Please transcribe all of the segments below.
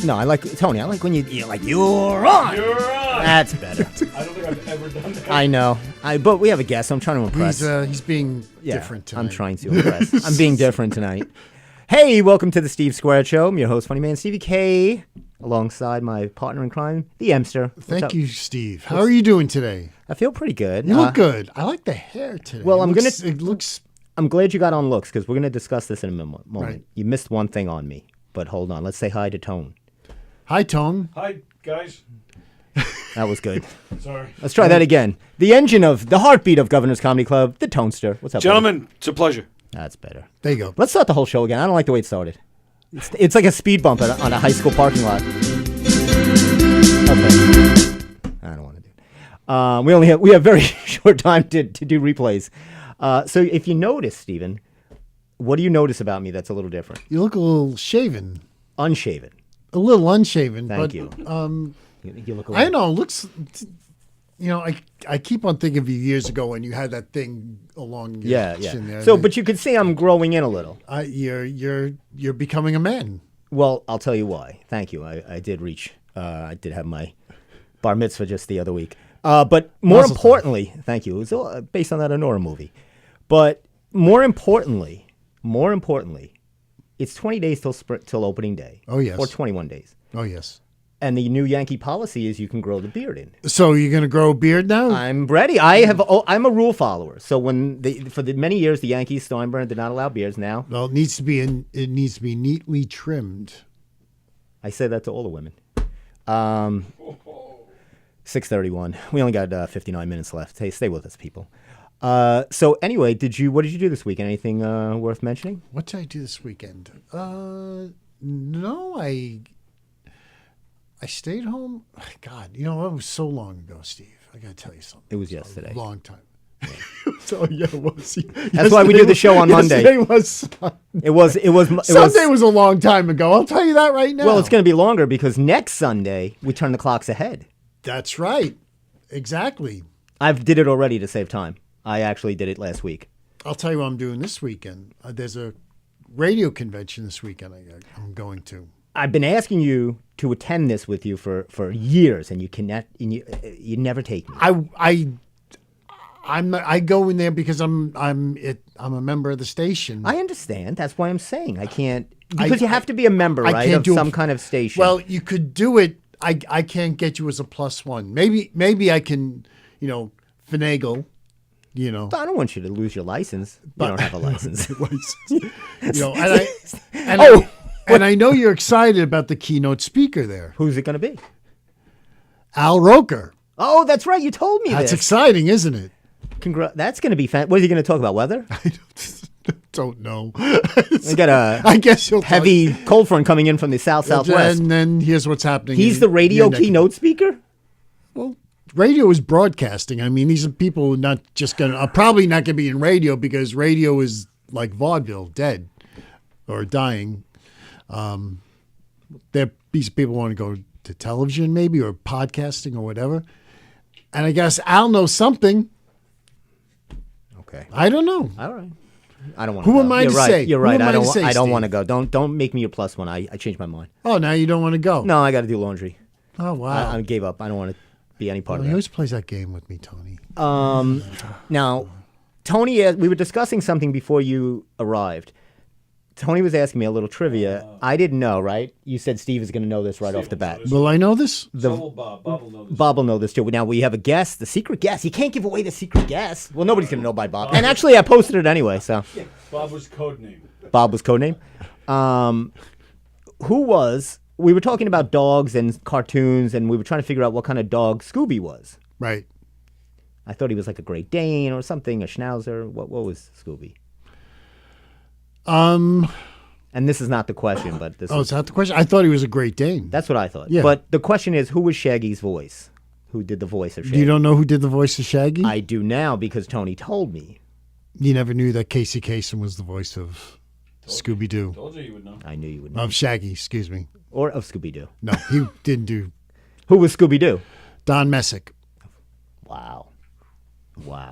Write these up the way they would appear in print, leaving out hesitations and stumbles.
No, I like Tony. I like when you're like, you're on. You're on. That's better. I don't think I've ever done that. I know. But we have a guest. So I'm trying to impress. He's being different tonight. I'm trying to impress. I'm being different tonight. Hey, welcome to the Steve Squared Show. I'm your host, Funny Man Stevie K, alongside my partner in crime, the Emster. Thank you, Steve. How are you doing today? I feel pretty good. You look good. I like the hair today. Well, it looks. I'm glad you got on looks because we're going to discuss this in a moment. Right. You missed one thing on me, but hold on. Let's say hi to Tone. Hi, Tone. Hi, guys. That was good. Sorry. Let's try that again. The engine of the heartbeat of Governor's Comedy Club, the Tonester. What's up, Gentlemen, it's a pleasure. That's better. There you go. Let's start the whole show again. I don't like the way it started. It's like a speed bump on a high school parking lot. Okay. I don't want to do it. We have very short time to do replays. So if you notice, Steven, what do you notice about me that's a little different? You look a little shaven. Unshaven. A little unshaven. Thank but, you. You look a I little... know. Looks. I keep on thinking of you years ago when you had that thing along your chin there. So, but you could see I'm growing in a little. You're becoming a man. Well, I'll tell you why. Thank you. I did reach. I did have my bar mitzvah just the other week. But more importantly, thank you. It was based on that Honora movie. But more importantly, it's 20 days till opening day. Oh, yes. Or 21 days. Oh, yes. And the new Yankee policy is you can grow the beard in. So you're going to grow a beard now? I'm ready. I'm a rule follower. So for the many years the Yankees, Steinbrenner did not allow beards. Now, well, it needs to be neatly trimmed. I say that to all the women. 6:31. We only got 59 minutes left. Hey, stay with us, people. So anyway, what did you do this weekend? Anything worth mentioning? What did I do this weekend? No, I stayed home. God, it was so long ago, Steve. I got to tell you something. It was yesterday. A long time. So yeah, it was. That's why we do the show on Monday. Yesterday was. Sunday was a long time ago. I'll tell you that right now. Well, it's going to be longer because next Sunday we turn the clocks ahead. That's right. Exactly. I've did it already to save time. I actually did it last week. I'll tell you what I'm doing this weekend. There's a radio convention this weekend I'm going to. I've been asking you to attend this with you for years, and you cannot. You never take me. I go in there because I'm a member of the station. I understand. That's why I'm saying I can't because you have to be a member, right, of some kind of station. Well, you could do it. I can't get you as a +1. Maybe I can, finagle. I don't want you to lose your license. You don't have a license. And I know you're excited about the keynote speaker there. Who's it going to be? Al Roker. Oh, that's right. You told me That's this. exciting, isn't it? That's going to be fun. What are you going to talk about? Weather? I don't know. We got I guess you'll heavy cold front coming in from the southwest. And then here's what's happening. He's the radio keynote speaker? Well, radio is broadcasting. I mean, these are people who are probably not going to be in radio because radio is like vaudeville, dead or dying. These people want to go to television maybe or podcasting or whatever. And I guess Al knows something. Okay. I don't know. All right. I don't want to go. Who am I to right. say? You're right. I don't want to go. go. Don't make me your +1. I changed my mind. Oh, now you don't want to go? No, I got to do laundry. Oh, wow. I gave up. I don't want to be any part of He that. always plays that game with me, Tony. Now, Tony, we were discussing something before you arrived. Tony was asking me a little trivia. I didn't know, right? You said Steve is going to know this right off the bat. Will I know this? So will Bob. Bob will know this. Bob will know this too. Now we have a guest, the secret guest. You can't give away the secret guest. Well, nobody's going to know by Bob. And actually, I posted it anyway. So Bob was codename. Bob was codename. We were talking about dogs and cartoons, and we were trying to figure out what kind of dog Scooby was. Right. I thought he was like a Great Dane or something, a Schnauzer. What was Scooby? And this is not the question, but this. Is that the question? I thought he was a Great Dane. That's what I thought. Yeah. But the question is, who was Shaggy's voice? Who did the voice of Shaggy? You don't know who did the voice of Shaggy? I do now because Tony told me. You never knew that Casey Kasem was the voice of Scooby-Doo. Told you would know. I knew you would know. Of Shaggy, excuse me. Or of Scooby-Doo. No, he didn't do. Who was Scooby-Doo? Don Messick. Wow,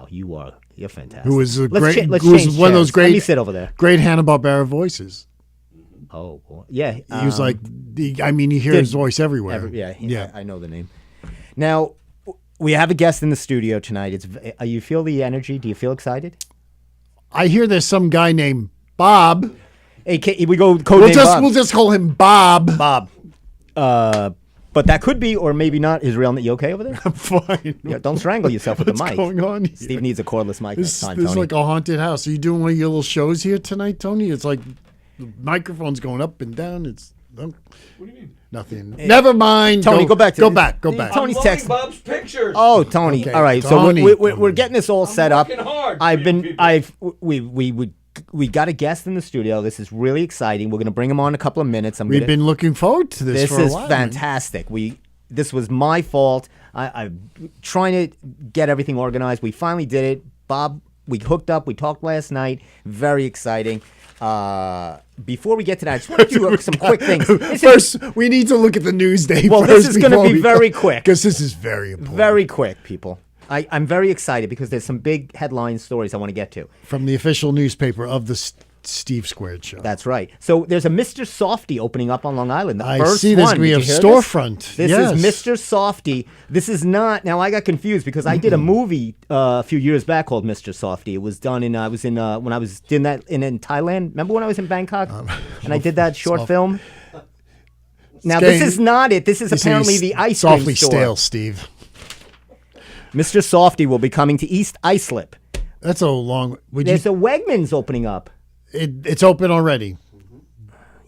you're fantastic. Who was Let's one change of those great. Let me sit over there. Great Hanna-Barbera voices. Oh, boy. Yeah. He was like, I mean, you hear his voice everywhere. Yeah. I know the name. Now, we have a guest in the studio tonight. You feel the energy? Do you feel excited? I hear there's some guy named Bob. We go code name Bob. We'll just call him Bob. Bob. But that could be, or maybe not, his real name. You okay over there? I'm fine. Yeah, don't strangle yourself with the mic. What's going on here? Steve needs a cordless mic next time, This Tony. is like a haunted house. Are you doing one of your little shows here tonight, Tony? It's like the microphone's going up and down. What do you mean? Nothing. Never mind. Tony, go back. Go back. Tony's I'm text. Bob's pictures. Oh, Tony. Okay, All right. Tony, So we're getting this all set up. working hard. We got a guest in the studio. This is really exciting. We're going to bring him on in a couple of minutes. We've been looking forward to this. This for a is while, fantastic. This was my fault. I'm trying to get everything organized. We finally did it. Bob, we hooked up. We talked last night. Very exciting. Before we get to that, I just want to do some quick things. First, we need to look at the news day. Well, this is going to be very quick. Because this is very important. Very quick, people. I'm very excited because there's some big headline stories I want to get to. From the official newspaper of the Steve Squared Show. That's right. So there's a Mr. Softy opening up on Long Island. The I first see there's one. going to be a Did you hear storefront. This Yes. is Mr. Softy. This is not. Now I got confused because I did a movie a few years back called Mr. Softy. It was done in. I was in when I was doing that in Thailand. Remember when I was in Bangkok and I did that short film. Now this is not it. This is apparently the ice cream softly store. stale, Steve. Mr. Softy will be coming to East Islip. That's a long. There's a Wegmans opening up. It's open already.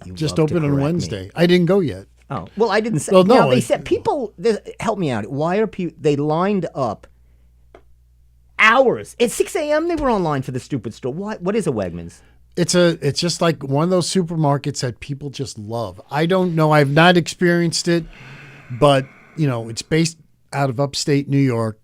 You Just love to open on correct me. Wednesday. I didn't go yet. Oh well, I didn't say. Well, no, now, they said people. Help me out. Why are people? They lined up hours at 6 a.m. They were online for the stupid store. What is a Wegmans? It's just like one of those supermarkets that people just love. I don't know. I've not experienced it, but it's based out of upstate New York.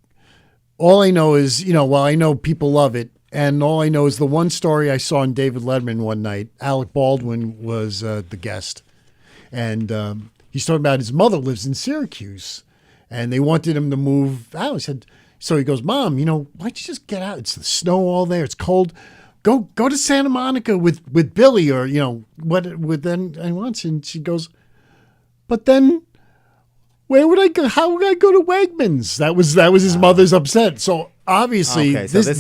All I know is, while I know people love it, and all I know is the one story I saw in David Letterman one night. Alec Baldwin was the guest, and he's talking about his mother lives in Syracuse, and they wanted him to move out. He said, so he goes, Mom, why'd you just get out? It's the snow all there. It's cold. Go to Santa Monica with Billy, or what with then I want. And she goes, but then. Where would I go? How would I go to Wegmans? That was his mother's upset. So obviously,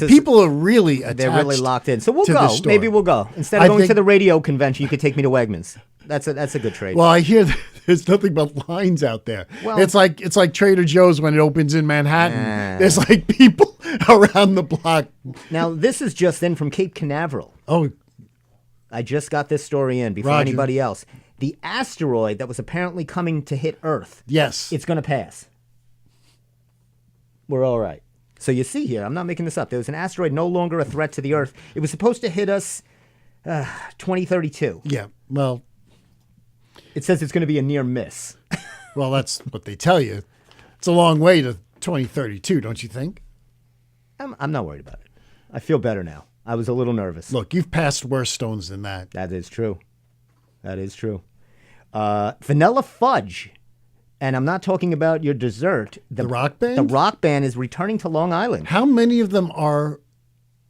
people are really attached. They're really locked in. So we'll to go. this store. Maybe we'll go instead of going to the radio convention. You could take me to Wegmans. That's a good trade. Well, I hear there's nothing but lines out there. Well, it's like Trader Joe's when it opens in Manhattan. There's like people around the block. Now this is just in from Cape Canaveral. Oh, I just got this story in before Roger. anybody else. The asteroid that was apparently coming to hit Earth. yes. It's going to pass. We're all right. So you see here, I'm not making this up. There was an asteroid no longer a threat to the Earth. It was supposed to hit us 2032. Yeah. Well, It says it's going to be a near miss. well, that's what they tell you. It's a long way to 2032, don't you think? I'm not worried about it. I feel better now. I was a little nervous. Look, you've passed worse stones than that. That is true. That is true. Vanilla Fudge. And I'm not talking about your dessert. The rock band? The rock band is returning to Long Island. How many of them are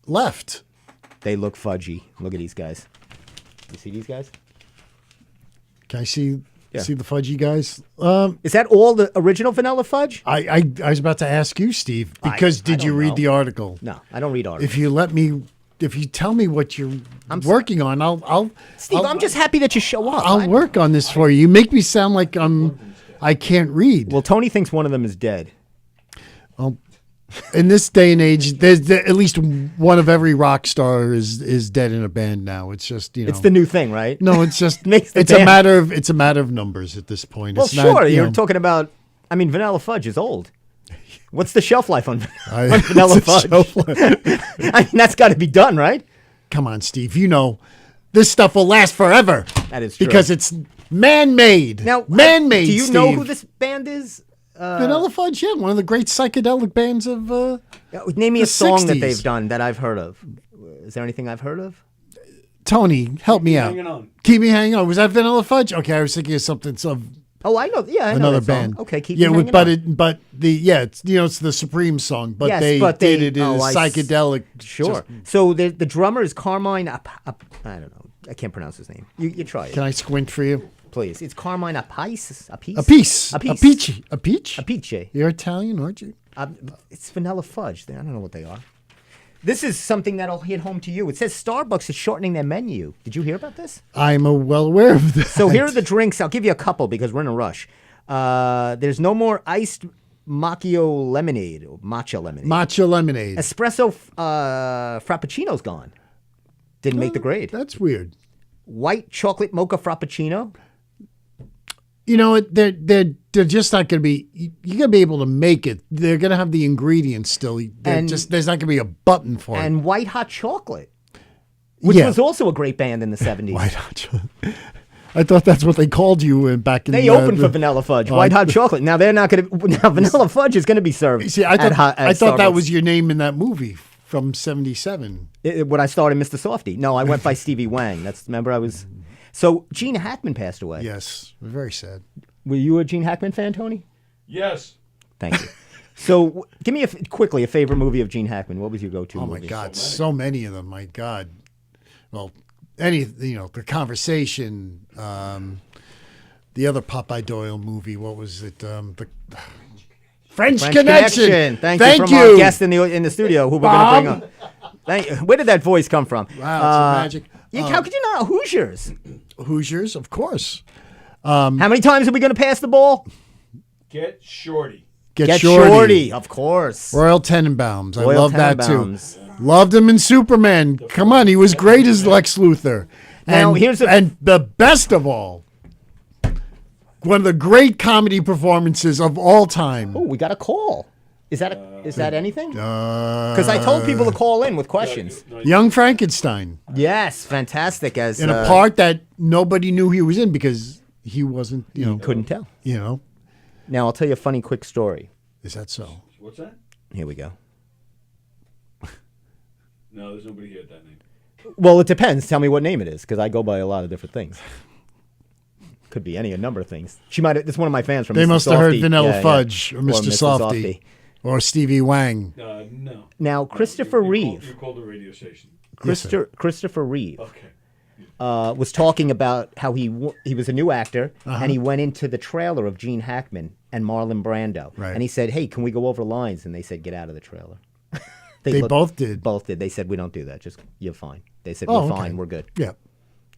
left? They look fudgy. Look at these guys. You see these guys? Can I see Yeah. the fudgy guys? Is that all the original Vanilla Fudge? I was about to ask you, Steve, because I did you don't read know. the article? No, I don't read articles. If you tell me what you're working on, I'll Steve, I'm just happy that you show up. I'll work on this for you. You make me sound like I can't read. Well, Tony thinks one of them is dead. In this day and age, there's at least one of every rock star is dead in a band now. It's just It's the new thing, right? no, it's just Makes the it's band. a matter of numbers at this point. Well, It's sure. not, You're talking about. I mean, Vanilla Fudge is old. What's the shelf life on, I- on Vanilla it's a Fudge? shelf life. I mean, that's got to be done, right? Come on, Steve. This stuff will last forever. That is true. Because it's man-made. Now, man-made. do you Steve. know who this band is? Vanilla Fudge? Yeah, one of the great psychedelic bands of. Name me the a song 60s. that they've done that I've heard of. Is there anything I've heard of? Tony, help me out. Hanging on. Keep me hanging on. Was that Vanilla Fudge? Okay, I was thinking of something. Oh, I know. Yeah, I know Another that song. band. Okay, keep yeah, me hanging but on. it's the Supreme song, but Yes, they did it in a I psychedelic. Sure. So the drummer is Carmine. I don't know. I can't pronounce his name. You try it, Can I squint for you? please. It's Carmine Apice. A piece. A peach. A peach? Apice. You're Italian, aren't you? It's vanilla fudge. I don't know what they are. This is something that'll hit home to you. It says Starbucks is shortening their menu. Did you hear about this? I'm well aware of this. So here are the drinks. I'll give you a couple because we're in a rush. There's no more iced macchio lemonade or matcha lemonade. Matcha lemonade. Espresso frappuccino's gone. Didn't make the grade. That's weird. White chocolate mocha frappuccino. You know, they're just not going to be. You're going to be able to make it. They're going to have the ingredients still. There's not going to be a button for it. And white hot chocolate, which was also a great band in the 70s. White hot chocolate. I thought that's what they called you back in. They opened for vanilla fudge, white hot chocolate. Now they're not going to. Now vanilla fudge is going to be served. See, I thought Starbucks. that was your name in that movie from '77. When I started Mr. Softy. No, I went by Stevie Wang. Remember I was. So Gene Hackman passed away. Yes, very sad. Were you a Gene Hackman fan, Tony? Yes. Thank you. So give me quickly a favorite movie of Gene Hackman. What was your go-to movie? Oh my God, so many of them. My God. Well, The Conversation, the other Popeye Doyle movie. What was it? The French Connection. Thank you from our guest in the studio who we're going to bring up. Where did that voice come from? Wow, it's magic. How could you not know Hoosiers? Hoosiers, of course. How many times are we going to pass the ball? Get Shorty. Get Shorty. Of course. Royal Tenenbaums. I Royal love that Tenenbaums. too. Loved him in Superman. Come on, he was great as Lex Luthor. Now, And the best of all, one of the great comedy performances of all time. Oh, we got a call. Is that anything? Because I told people to call in with questions. Young Frankenstein. Yes, fantastic. As In a part that nobody knew he was in because he wasn't, couldn't tell. Now, I'll tell you a funny quick story. Is that so? What's that? Here we go. No, there's nobody here at that name. Well, it depends. Tell me what name it is, because I go by a lot of different things. Could be a number of things. She might. It's one of my fans from. They Mr. must have heard Vanilla Fudge or Or Mr. Softy or Stevie Wang. No. Now, Christopher Reeve. You called the radio station. Christopher Reeve. Okay. Was talking about how he was a new actor, and he went into the trailer of Gene Hackman and Marlon Brando. Right. And he said, "Hey, can we go over lines?" And they said, "Get out of the trailer." They both did. Both did. They said, "We don't do that. Just you're fine." They said, Oh, "We're okay. fine. We're good." Yeah.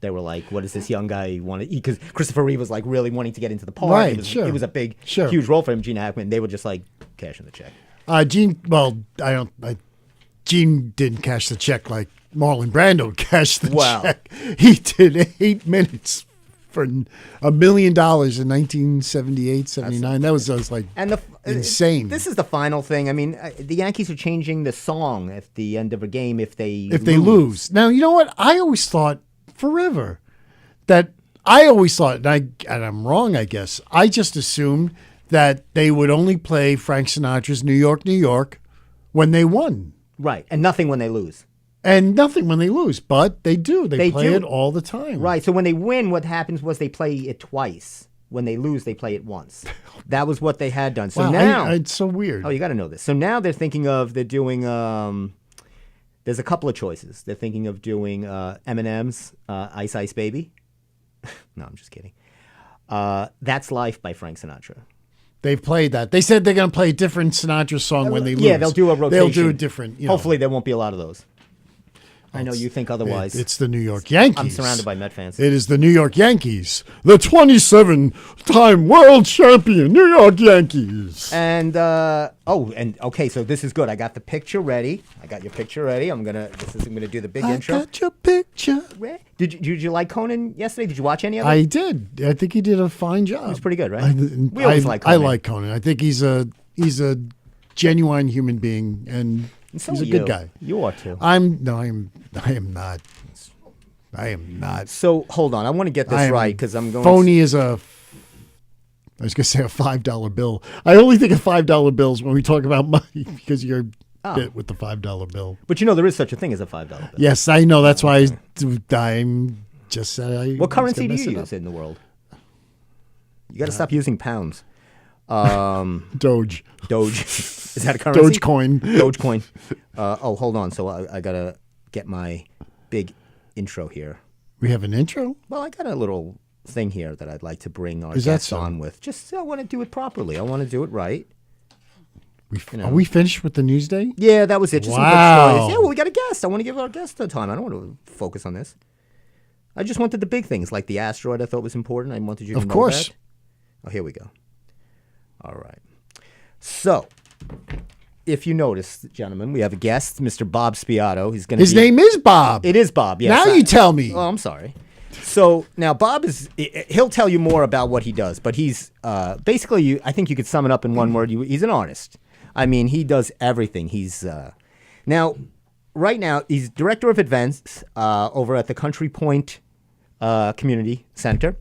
They were like, "What does this young guy want to eat?" Because Christopher Reeve was like really wanting to get into the part. Right, It was a big, Sure. huge role for him. Gene Hackman. They were just like cashing the check. Gene. Well, Gene didn't cash the check like Marlon Brando cashed the check. He did 8 minutes for $1 million in 1978, 79. That was like insane. This is the final thing. I mean, the Yankees are changing the song at the end of a game if they lose. Now, you know what? I always thought forever and I'm wrong, I guess. I just assumed that they would only play Frank Sinatra's New York, New York when they won. Right, and nothing when they lose. And nothing when they lose, but they do. They play do. it all the time. Right, so when they win, what happens was they play it twice. When they lose, they play it once. That was what they had done. So wow, now... it's so weird. Oh, you got to know this. So now they're doing... there's a couple of choices. They're thinking of doing Eminem's Ice Ice Baby. No, I'm just kidding. That's Life by Frank Sinatra. They've played that. They said they're going to play a different Sinatra song when they lose. Yeah, they'll do a rotation. They'll do a different... Hopefully there won't be a lot of those. I know you think otherwise. It's the New York Yankees. I'm surrounded by Met fans. It is the New York Yankees, the 27-time world champion New York Yankees. And okay, so this is good. I got the picture ready. I got your picture ready. I'm gonna do the big intro. I got your picture. Did you like Conan yesterday? Did you watch any of it? I did. I think he did a fine job. He was pretty good, right? We always like Conan. I like Conan. I think he's a genuine human being, and so he's a good guy. You are too. I am not. I am not. So hold on, I want to get this right because I'm going. Phony is a. I was going to say a $5 bill. I only think of $5 bills when we talk about money because you're bit with the $5 bill. But there is such a thing as a $5 bill. Yes, I know. That's why I'm just saying. What currency do you use in the world? You got to stop using pounds. Doge. Is that a currency? Dogecoin. Dogecoin. Hold on. So I got to get my big intro here. We have an intro? Well, I got a little thing here that I'd like to bring our Is that guests so? on with. Just I want to do it properly. I want to do it right. Are we finished with the news day? Yeah, that was it. Just some quick Wow. stories. Yeah, well, we got a guest. I want to give our guest the time. I don't want to focus on this. I just wanted the big things, like the asteroid I thought was important. I wanted you to Of know course. that. Oh, here we go. All right. So, if you notice, gentlemen, we have a guest, Mr. Bob Spiato. He's going to His name is Bob. It is Bob, yes. Now you tell me. Oh, I'm sorry. So now Bob he'll tell you more about what he does, but he's basically, I think you could sum it up in one word. He's an artist. I mean, he does everything. He's right now he's director of events over at the Country Point Community Center,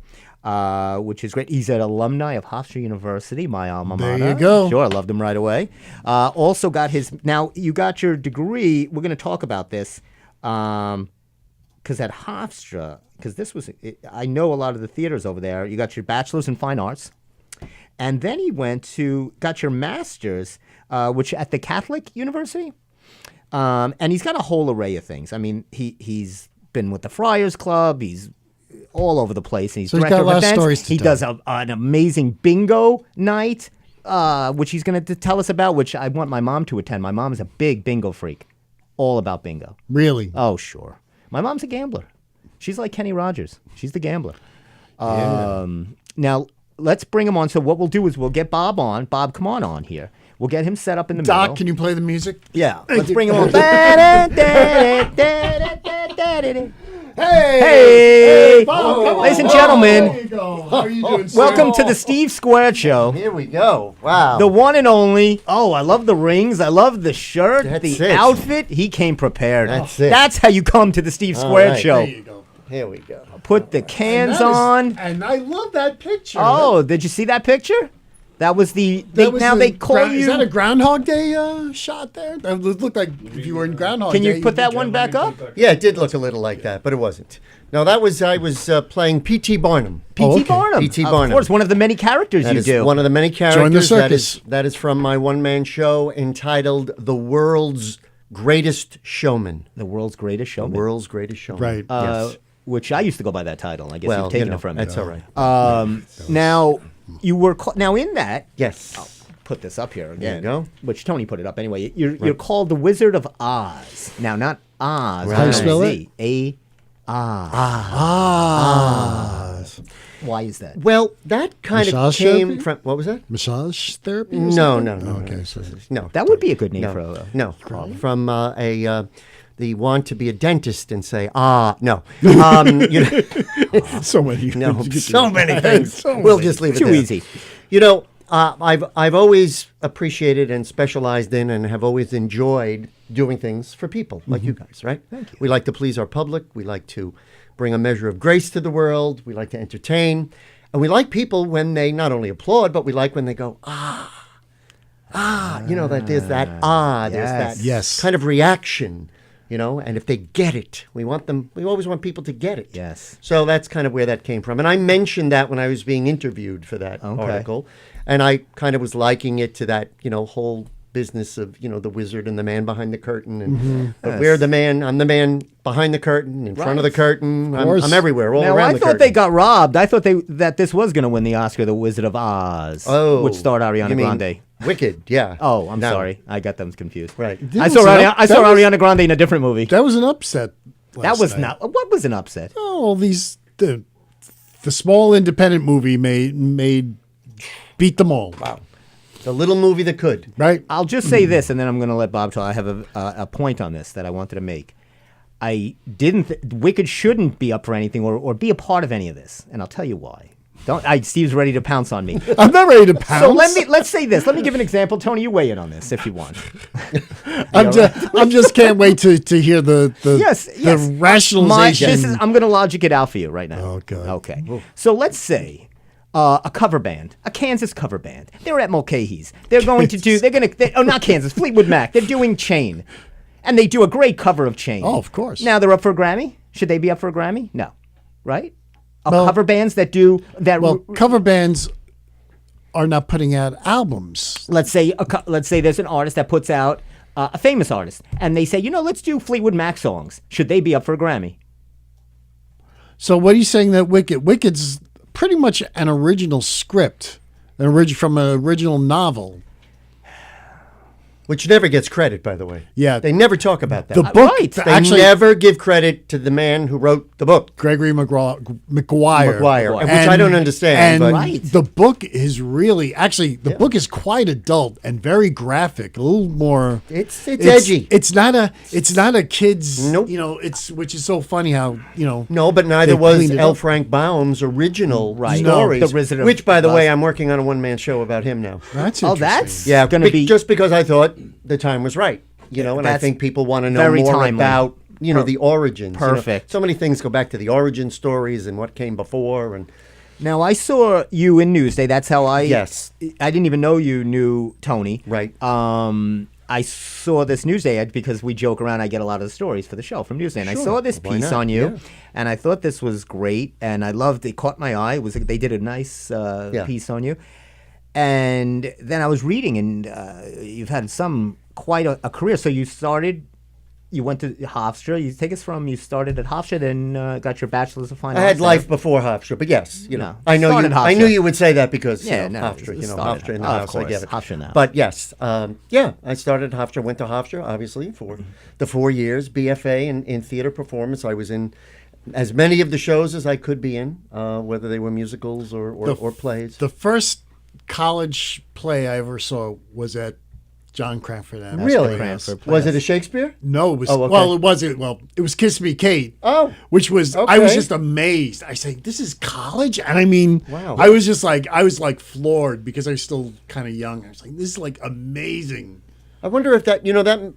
which is great. He's an alumni of Hofstra University, my alma mater. There you go. Sure, I loved him right away. Also got now you got your degree. We're going to talk about this. Because at Hofstra, I know a lot of the theaters over there. You got your bachelor's in fine arts, and then he got your master's, which at the Catholic University, and he's got a whole array of things. I mean, he's been with the Friars Club. He's all over the place. And he's So he's director got a of lot of events. stories to He tell. does an amazing bingo night, which he's going to tell us about. Which I want my mom to attend. My mom is a big bingo freak, all about bingo. Really? Oh, sure. My mom's a gambler. She's like Kenny Rogers. She's the gambler. Now, let's bring him on. So what we'll do is we'll get Bob on. Bob, come on here. We'll get him set up in the Doc, middle. can you play the music? Yeah, let's bring him on. Hey, ladies and gentlemen, There you go. How are you doing, sir? welcome to the Steve Squared Show. Here we go. Wow. The one and only. Oh, I love the rings. I love the shirt, That's the it. outfit. He came prepared. That's it. That's how you come to the Steve Squared right. Show. There you go. Here we go. Put the cans That is- on. And I love that picture. Oh, did you see that picture? That was the. That was They call you. Is that a Groundhog Day shot there? That looked like if you were in Groundhog Can Day. you put that one back up? Yeah, it did look a little like that, but it wasn't. No, I was playing P.T. Barnum. P.T. okay. Barnum. P.T. Of Barnum. course, one of the many characters That you is do. one of the many characters. Join the That is, circus. that is from my one-man show entitled "The World's Greatest Showman." The world's greatest showman. World's Greatest Showman. Right. Yes. Which I used to go by that title. I guess Well, you've taken you know, it from me. that's all right. Now, you were now in that. Yes. Put this up here again. There you go. Which Tony put it up anyway. You're called the Wizard of Oz. Now, not Oz. How do you spell it? A-Oz. Why is that? Well, that kind of Massage came therapy? from. What was that? Massage therapy? or No, something? no, no. Okay. No. That would be a good name No, for a. no, from the want to be a dentist and say no, you know, So many. no, so many things. So We'll many. just leave it Too there. easy. You know, I've always appreciated and specialized in and have always enjoyed doing things for people like you guys, right? Thank you. We like to please our public. We like to bring a measure of grace to the world. We like to entertain. And we like people when they not only applaud, but we like when they go, you know, that there's that there's yes. that Yes. kind of reaction, you know, and if they get it, we always want people to get it. Yes. So that's kind of where that came from. And I mentioned that when I was being interviewed for that article. And I kind of was liking it to that, you know, whole business of, you know, the wizard and the man behind the curtain. And but Yes. we're the man, I'm the man behind the curtain, in front of the curtain. course. I'm everywhere, all Now, around I the thought curtain. they got robbed. I thought that this was going to win the Oscar, The Wizard of Oz, which starred Ariana you mean Grande. Wicked, yeah. Oh, I'm No. sorry. I got them confused. Right. I saw That was- Ariana Grande in a different movie. That was an upset. That last was night. not. What was an upset? Oh, the small independent movie made beat them all. Wow. It's a little movie that could. Right? I'll just say this, and then I'm going to let Bob talk. I have a point on this that I wanted to make. I didn't. Wicked shouldn't be up for anything or be a part of any of this, and I'll tell you why. Steve's ready to pounce on me. I'm not ready to pounce. So let's say this. Let me give an example. Tony, you weigh in on this if you want. I'm just can't wait to hear the Yes. rationalization. I'm going to logic it out for you right now. Oh, God. Okay. So let's say a cover band, a Kansas cover band. They're at Mulcahy's. They're going to do. Not Kansas. Fleetwood Mac. They're doing Chain, and they do a great cover of Chain. Oh, of course. Now they're up for a Grammy. Should they be up for a Grammy? No. Right? Well- Cover bands that do that. Well, cover bands are not putting out albums. Let's say there's an artist that puts out a famous artist, and they say, let's do Fleetwood Mac songs. Should they be up for a Grammy? So what are you saying that Wicked's pretty much an original script, from an original novel. Which never gets credit, by the way. Yeah. They never talk about that. The book, Right. They actually, never give credit to the man who wrote the book, Gregory McGuire, which I don't understand. And but Right. the book is really, actually, the book is quite adult and very graphic. A little more. it's edgy. It's not a kid's. Nope. Which is so funny how No, but neither They was cleaned it L. up. Frank Baum's original Right. stories. No, the Wizard of which, by the Oz. way, I'm working on a one-man show about him now. That's Oh, interesting. that's Yeah, going to be just because I thought the time was right, and I That's think people want to know very more timely. about the origins. Perfect. So many things go back to the origin stories and what came before, and Now, I saw you in Newsday. That's how I. Yes. I didn't even know you knew Tony. Right. I saw this Newsday ad because we joke around. I get a lot of the stories for the show from Newsday, and I Sure. saw this Why piece not? on you, Yeah. and I thought this was great, and I loved. It caught my eye. They did a nice piece on you, and then I was reading, and you've had quite a career. So you went to Hofstra. You take us from you started at Hofstra, then got your bachelor's of fine I arts. had life before Hofstra. But yes, No. I know you. Started I Hofstra. knew you would say that because Hofstra, Hofstra in the of house. I course, get it. Hofstra in the house. But yes, I started Hofstra. Went to Hofstra obviously for the 4 years BFA in theater performance. I was in as many of the shows as I could be in, whether they were musicals or plays. The first college play I ever saw was at John Cranford. Adams Really? Playhouse. Was it a Shakespeare? No, it was. Oh, okay. Well, it wasn't. Well, it was Kiss Me, Kate. Oh, Which was, I was okay. just amazed. I say, this is college? And I mean, Wow. I was like floored because I was still kind of young. I was like, this is like amazing. I wonder if that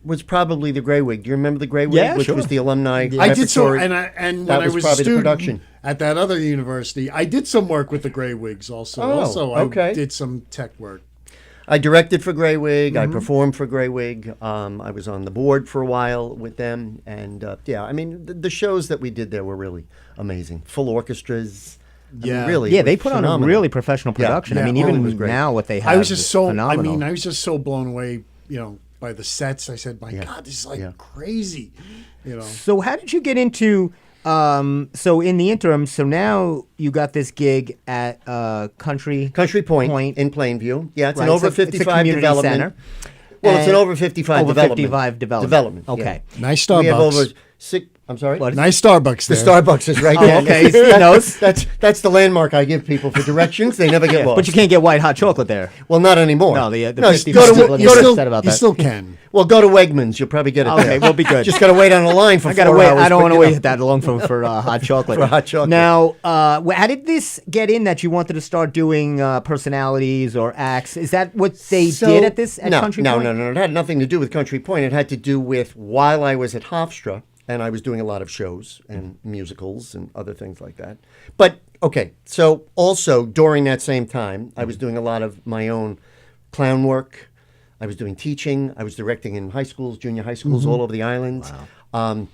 was probably the Grey Wig. Do you remember the Grey Wig, Yeah, which sure. was the alumni? I did so, repertory? and That when was I was probably a the student production. at that other university, I did some work with the Grey Wigs also. Oh, okay. I did some tech work. I directed for Grey Wig. Mm-hmm. I performed for Grey Wig. I was on the board for a while with them, and I mean the shows that we did there were really amazing. Full orchestras. I mean, Yeah. really. Yeah, it they was put on a phenomenal. really professional production. I Yeah. mean, Oh, it even was great. now what they have I was just is so, phenomenal. I was just so blown away, by the sets. I said, my God, this is like crazy, So how did you get into? So in the interim, so now you got this gig at Country Point in Plainview. Yeah, it's Right, an over it's a 55 community development. center. Well, it's an And- over 55 over development. 55 development. Okay. yeah. Nice We have Starbucks. over six. I'm sorry. What? Nice Starbucks The there. Starbucks is right Oh, there. okay, he knows. That's the landmark I give people for directions. They never get lost. But you can't get white hot chocolate there. Well, not anymore. No, the No, 55 go to, development go is to, upset about You that. still can. well, go to Wegmans. You'll probably get it Okay, there. we'll be good. Just got to wait on the line for I gotta 4 wait. hours. I don't but, want to you know. wait that long for hot chocolate. For hot chocolate. Now, how did this get in that you wanted to start doing personalities or acts? Is that what they So- did at no, Country no, Point? No. It had nothing to do with Country Point. It had to do with while I was at Hofstra and I was doing a lot of shows and musicals and other things like that. But okay, so also during that same time, I was doing a lot of my own clown work. I was doing teaching. I was directing in high schools, junior high schools all over the islands.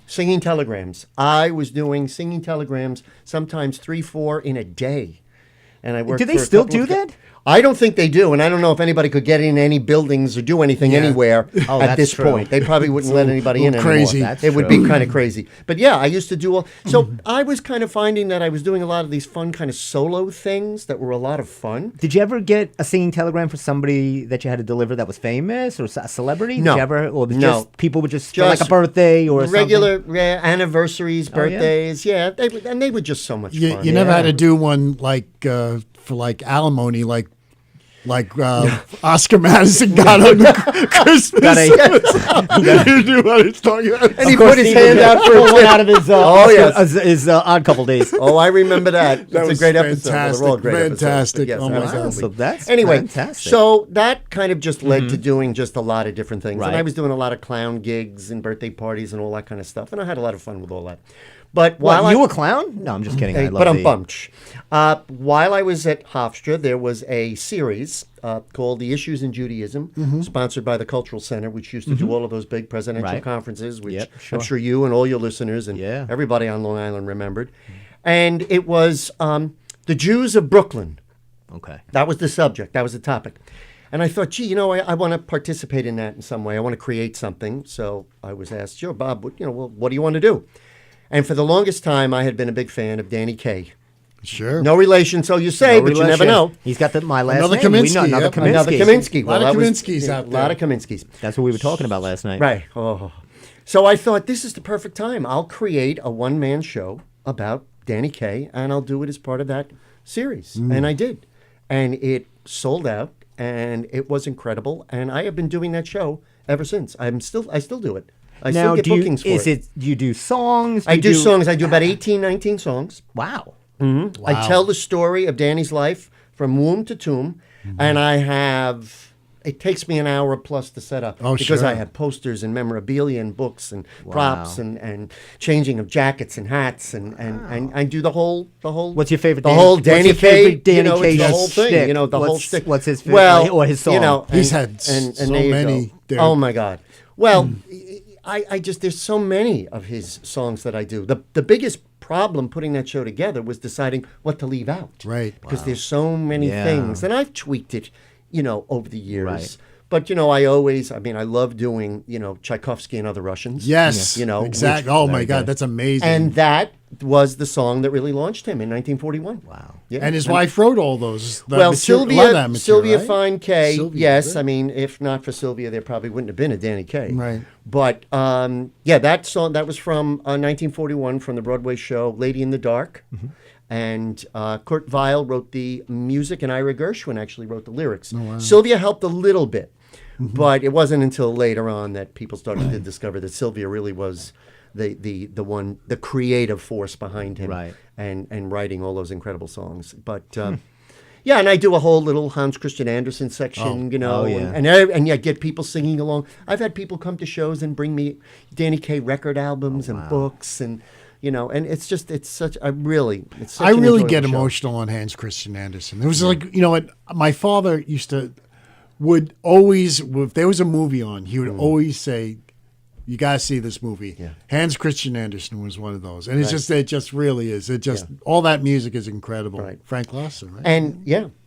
Singing telegrams. I was doing singing telegrams, sometimes 3, 4 in a day. And I worked. Do they for a still couple do of that? I don't think they do, and I don't know if anybody could get in any buildings or do anything anywhere Oh, at that's this true. point. They probably wouldn't let anybody in little anymore. crazy. That's It would true. be kind of crazy. But yeah, I used to do all. So I was kind of finding that I was doing a lot of these fun kind of solo things that were a lot of fun. Did you ever get a singing telegram for somebody that you had to deliver that was famous or a celebrity? No. Did you ever, or was No. just people would just for like a Just birthday or Regular anniversaries, yeah? birthdays, yeah, they were just so much fun. You never had to do one for like alimony, like Oscar Madison got on the Christmas. You knew what I was talking about. And he put his hand out for a one tip. out of his Oh, yes. his odd couple days. Oh, I remember that. That's a was great episode. Well, they're all fantastic, great episodes, but fantastic. yes, Oh, my God. absolutely. So that's Anyway, fantastic. so that kind of just led to doing just a lot of different things. Right. And I was doing a lot of clown gigs and birthday parties and all that kind of stuff. And I had a lot of fun with all that. But What, while you I, a clown? No, I'm just kidding. I love but I'm the- bumped. While I was at Hofstra, there was a series called The Issues in Judaism, sponsored by the Cultural Center, which used to do all of those big presidential Right. conferences, which Yep, I'm sure. sure you and all your listeners and Yeah. everybody on Long Island remembered. And it was the Jews of Brooklyn. Okay. That was the subject. That was the topic. And I thought, gee, I want to participate in that in some way. I want to create something. So I was asked, sure, Bob, what do you want to do? And for the longest time, I had been a big fan of Danny Kaye. Sure. No relation, so you say, but you never know. He's got my last Another name. Kaminsky, Another yep. Kaminsky. Another Kaminsky. A lot of Kaminskys out A there. lot of Kaminskys. That's what we were talking about last night. Right. Oh. So I thought, this is the perfect time. I'll create a one-man show about Danny Kaye, and I'll do it as part of that series. And I did. And it sold out, and it was incredible. And I have been doing that show ever since. I still do it. I Now, still get bookings for it. Do you do songs? I do songs. I do about 18, 19 songs. Wow. Wow. I tell the story of Danny's life from womb to tomb, and I have. It takes me an hour plus to set up because sure. I have posters and memorabilia and books and props and changing of jackets and hats and I do the whole. What's your favorite? The whole Danny Kaye, Danny Kaye the whole thing, shtick? the whole shtick. What's his favorite? Well, or his song? He's had so there you many go. there. Oh my God! Well, I just there's so many of his songs that I do. The biggest problem putting that show together was deciding what to leave out. Right. Because there's so many Yeah. things, and I've tweaked it, over the years. Right. But I love doing Tchaikovsky and Other Russians. Yes. Exactly. Oh my very God, good. that's amazing. And that was the song that really launched him in 1941. Wow. Yeah. And his wife wrote all those. Well, Sylvia right? Fine Kaye, Sylvia, yes. right. I mean, if not for Sylvia, there probably wouldn't have been a Danny Kaye. Right. But that song that was from 1941 from the Broadway show Lady in the Dark, and Kurt Weill wrote the music, and Ira Gershwin actually wrote the lyrics. Sylvia helped a little bit, but it wasn't until later on that people started to discover that Sylvia really was the creative force behind him, Right. and writing all those incredible songs. But yeah, and I do a whole little Hans Christian Andersen section, Oh, yeah. and get people singing along. I've had people come to shows and bring me Danny Kaye record albums and books, and and it's such I an really enjoyable get show. emotional on Hans Christian Andersen. There was what my father would always, if there was a movie on, he would always say, "You gotta see this movie." Yeah. Hans Christian Andersen was one of those, and it just really is. All that music is incredible. Right. Frank Loesser, right? And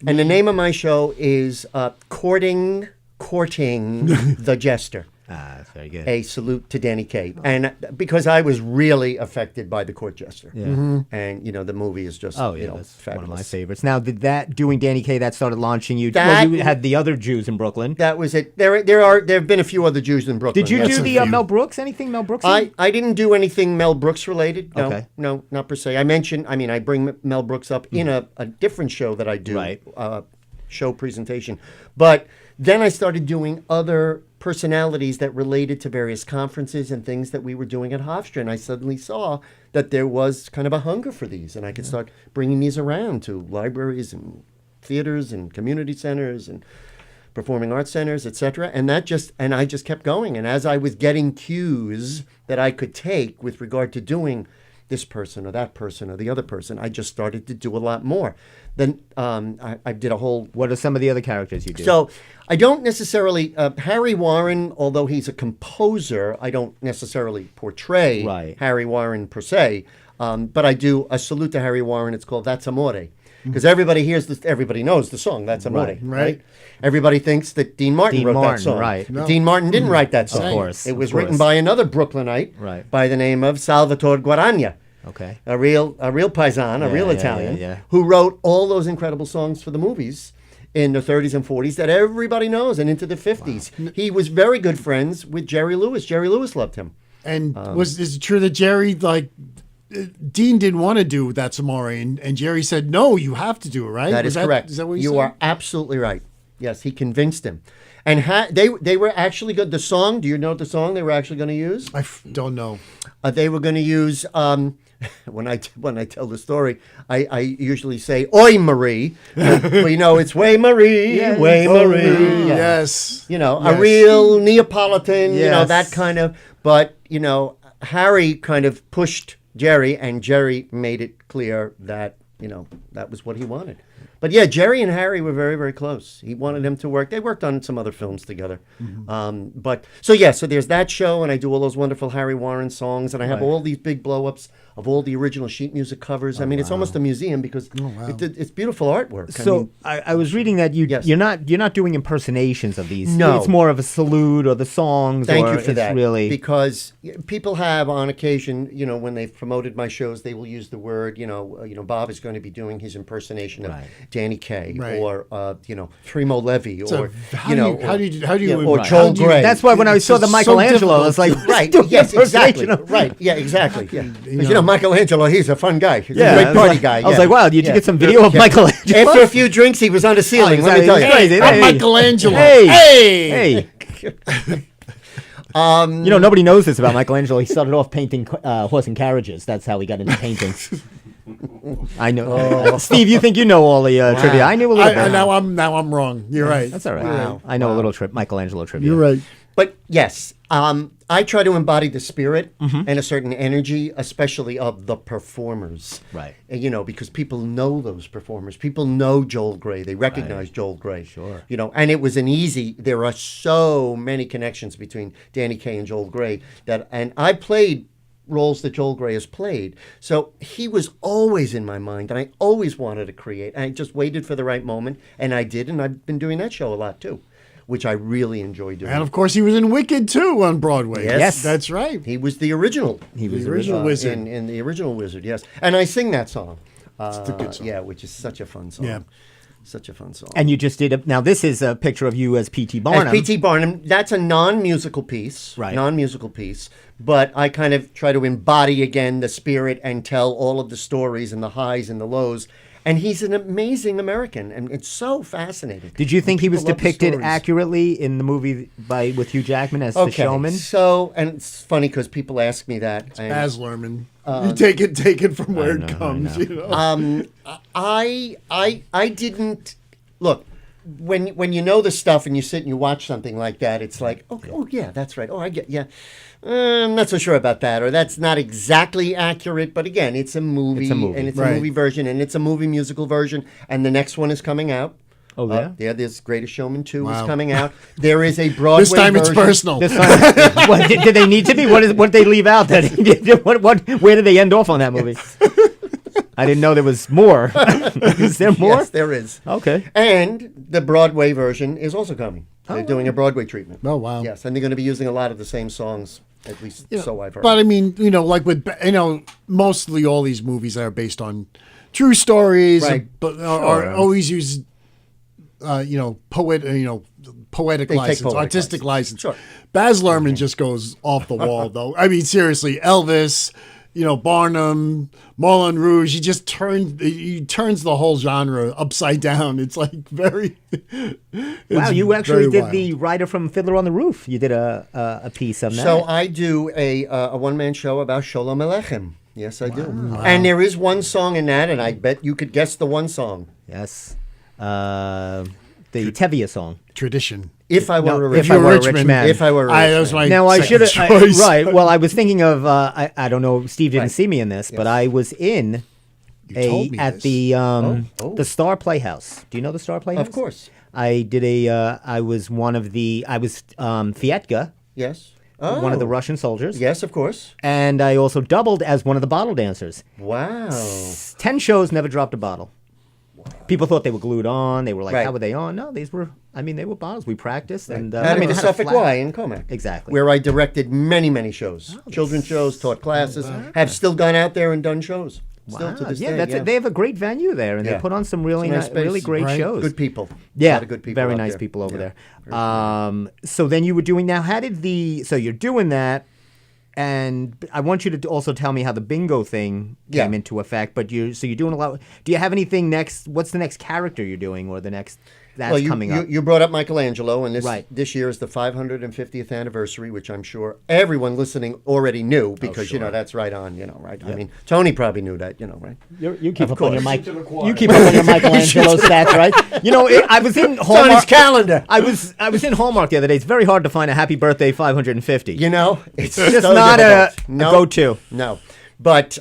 and the name of my show is courting the Jester. Ah, that's very good. A salute to Danny Kaye, and because I was really affected by the Court Jester, Yeah. and the movie is just That's fabulous. one of my favorites. Now, did that doing Danny Kaye that started launching you? That- you had the other Jews in Brooklyn. That was it. There have been a few other Jews in Brooklyn. Did you That's do a the few. Mel Brooks? Anything Mel Brooks? I didn't do anything Mel Brooks related. No, Okay. no, not per se. I bring Mel Brooks up in a different show that I do, Right. Show presentation. But then I started doing other personalities that related to various conferences and things that we were doing at Hofstra. And I suddenly saw that there was kind of a hunger for these, and I could start bringing these around to libraries and theaters and community centers and performing arts centers, etc. And I just kept going. And as I was getting cues that I could take with regard to doing this person or that person or the other person, I just started to do a lot more. Then I did a whole. What are some of the other characters you do? So I don't necessarily Harry Warren, although he's a composer, I don't necessarily portray Right. Harry Warren per se. But I do a salute to Harry Warren. It's called "That's Amore." Because everybody knows the song "That's Amore," right? Everybody thinks that Dean Martin wrote that song. right. But Dean Martin didn't write that song. course, it was of course. written by another Brooklynite, Right. by the name of Salvatore Guaragna. Okay. A real paisan, a Yeah, real yeah, Italian, yeah. who wrote all those incredible songs for the movies in the 30s and 40s that everybody knows, and into the 50s. He was very good friends with Jerry Lewis. Jerry Lewis loved him. And is it true that Jerry, Dean didn't want to do That's Amore, and Jerry said, "No, you have to do it," right? That is correct. Is that what you said? are absolutely right. Yes, he convinced him. And they were actually good. The song, do you know the song they were actually going to use? Don't know. They were going to use, when I tell the story, I usually say, "Oi, Marie." Well, it's "Way Marie, Way Marie." Yes. A Yes. real Neapolitan, Yes. that kind of. But, Harry kind of pushed Jerry, and Jerry made it clear that, that was what he wanted. But yeah, Jerry and Harry were very, very close. He wanted him to work. They worked on some other films together. So there's that show, and I do all those wonderful Harry Warren songs, and I have all these big blow-ups of all the original sheet music covers. I mean, it's almost a museum because it's beautiful artwork. So I was reading that you're not doing impersonations of these. No. It's more of a salute or the songs. Thank or you for it's that. Really, because people have on occasion, when they've promoted my shows, they will use the word, Bob is going to be doing his impersonation of Danny Kaye or Primo Levi or how do you or Joel Gray. That's why when I saw the Michelangelo, I was like, right, doing yes, exactly, impersonation of- right, yeah, exactly, yeah. Because Michelangelo, he's a fun guy, he's a I great was party like- guy. I was yeah. like, wow, did you Yeah. get some video of Yeah. Michelangelo? After a few drinks, he was on the ceiling. Let me tell you. Crazy. I'm Hey. Michelangelo. Hey. Nobody knows this about Michelangelo. He started off painting horse and carriages. That's how he got into painting. I know. Steve, you think you know all the trivia. I knew a little bit. Now I'm wrong. You're right. That's all right. Wow. I know a little Michelangelo trivia. You're right. But yes, I try to embody the spirit and a certain energy, especially of the performers. Right. Because people know those performers. People know Joel Gray. They recognize Joel Gray. Sure. And it was there are so many connections between Danny Kaye and Joel Gray and I played roles that Joel Gray has played. So he was always in my mind, and I always wanted to create. And I just waited for the right moment, and I did, and I've been doing that show a lot too, which I really enjoy doing. And of course, he was in Wicked too on Broadway. Yes. That's right. He was the original. He was The original wizard. In the original Wizard, yes. And I sing that song. It's a good song. Yeah, which is such a fun song. Yeah. Such a fun song. And you just did now this is a picture of you as P.T. Barnum. As P.T. Barnum, that's a non-musical piece. Right. Non-musical piece. But I kind of try to embody again the spirit and tell all of the stories and the highs and the lows. And he's an amazing American, and it's so fascinating. Did you think he was People love the depicted stories. accurately in the movie with Hugh Jackman as the showman? So, and it's funny because people ask me that. and, Baz Luhrmann. You take it from where it comes. I didn't look when you know the stuff and you sit and you watch something like that. It's like, oh yeah, that's right. Oh, I get, yeah. I'm not so sure about that, or that's not exactly accurate. But again, it's a movie, and it's a Right. movie version, and it's a movie musical version, and the next one is coming out. Oh, yeah? There's Greatest Showman 2 is Wow. coming out. There is a Broadway This time it's version. personal. This time, what, did they need to be? What did they leave out? Where did they end off on that movie? I didn't know there was more. Is there more? Yes, there is. Okay. And the Broadway version is also coming. They're doing a Broadway treatment. Oh, wow. Yes, and they're going to be using a lot of the same songs, at least so I've heard. But I mean, like with mostly all these movies that are based on true stories, Right. but are always use poetic They take license, poetic artistic license. Sure. Baz Luhrmann just goes off the wall, though. I mean, seriously, Elvis, Barnum, Moulin Rouge. He turns the whole genre upside down. It's like very. Wow, it's you actually very did wild. the writer from Fiddler on the Roof. You did a piece of that. So I do a one-man show about Sholem Aleichem. Yes, I do. And there is one song in that, and I bet you could guess the one song. Yes. The Tevye song. Tradition. If I were a If rich I man. were a rich man. If I were a rich That was man. my Now I should second have choice. right. Well, I was thinking of I don't know. Steve didn't Right. see me in this, but I was in told me at this. the Star Playhouse. Do you know the Star Playhouse? Of course. I did I was one of the. I was Fietka, Yes. one of the Oh. Russian soldiers. Yes, of course. And I also doubled as one of the bottle dancers. Wow. 10 shows, never dropped a bottle. People thought they were glued on. They were like, Right. how were they on? No, they were bottles. We practiced. And Out I at the had a Suffolk flat- Y in Comac. Exactly. Where I directed many, many shows. Children's shows, taught classes, have still gone out there and done shows. Still to this yeah, day. that's it. They have a great venue there, and Yeah. they put on some really It's a nice space. really great Right. shows. Good people. Yeah, A lot of good people very out nice there. people over Yeah. there. So then you were doing now. How did so you're doing that, and I want you to also tell me how the bingo thing came Yeah. into effect. But you're doing a lot. Do you have anything next? What's the next character you're doing, or the next that's coming up? You brought up Michelangelo, and Right. this year is the 550th anniversary, which I'm sure everyone listening already knew because that's right on. Right? I mean, Tony probably knew that. Right? You keep up on your Listen to the choir. You keep up on your Michelangelo stats, right? I was in Tony's Hallmark. calendar. I was in Hallmark the other day. It's very hard to find a happy birthday 550. It's just so not difficult. a go-to. No, but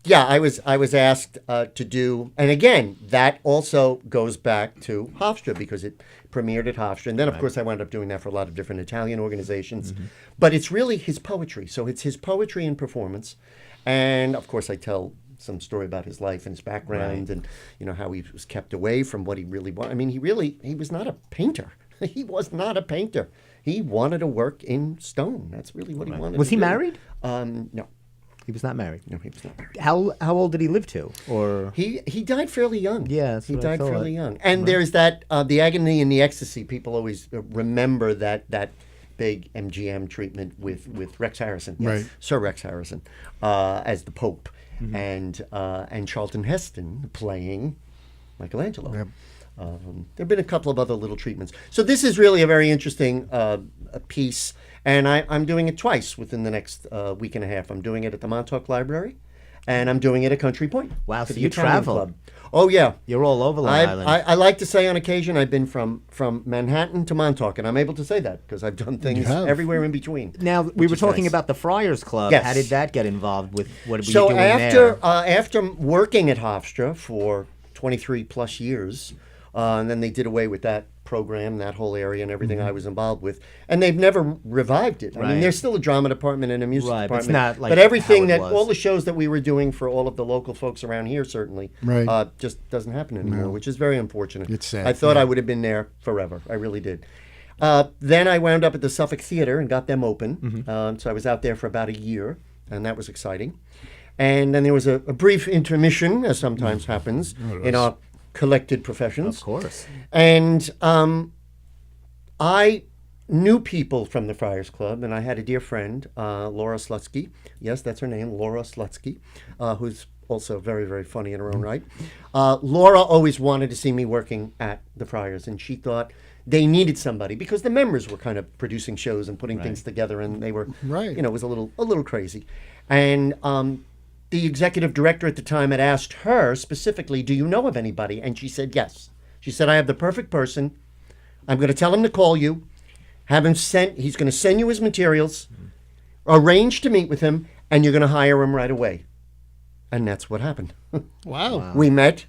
Yeah, I was asked to do, and again, that also goes back to Hofstra because it premiered at Hofstra, and then of course I wound up doing that for a lot of different Italian organizations. But it's really his poetry, so it's his poetry and performance, and of course I tell some story about his life and his background, and how he was kept away from what he really wanted. I mean, he was not a painter. He was not a painter. He wanted to work in stone. That's really what he wanted. Was to he do. married? No. He was not married. No, he was not married. How old did he live to? Or He died fairly young. Yeah, that's he what I died thought. fairly young. And there's that the agony and the ecstasy. People always remember that big MGM treatment with Rex Harrison, Right. Sir Rex Harrison, as the Pope, and Charlton Heston playing Michelangelo. Yep. There have been a couple of other little treatments. So this is really a very interesting a piece, and I'm doing it twice within the next week and a half. I'm doing it at the Montauk Library, and I'm doing it at Country Point. Wow, for so the you Italian travel. Club. Oh yeah, you're all over Long Island. I like to say on occasion I've been from Manhattan to Montauk, and I'm able to say that because I've done things have. everywhere in between. Now we which were is talking nice. about the Friars Club. Yes. How did that get involved with what were So you doing after there? after working at Hofstra for 23 plus years, and then they did away with that program, that whole area, and everything I was involved with, and they've never revived it. I Right. mean, there's still a drama department and a music Right, but it's department, not like but everything how it that was. all the shows that we were doing for all of the local folks around here certainly Right. just doesn't happen anymore, which is very unfortunate. It's sad, I thought yeah. I would have been there forever. I really did. Then I wound up at the Suffolk Theater and got them open. So I was out there for about a year, and that was exciting. And then there was a brief intermission, as sometimes happens in our collected professions. Of course. And I knew people from the Friars Club, and I had a dear friend, Laura Slutsky. Yes, that's her name, Laura Slutsky, who's also very, very funny in her own right. Laura always wanted to see me working at the Friars, and she thought they needed somebody because the members were kind of producing shows and putting things together, and they were, Right. it was a little crazy. And the executive director at the time had asked her specifically, do you know of anybody? And she said, yes. She said, I have the perfect person. I'm going to tell him to call you, have him sent, he's going to send you his materials, arrange to meet with him, and you're going to hire him right away. And that's what happened. Wow. We met,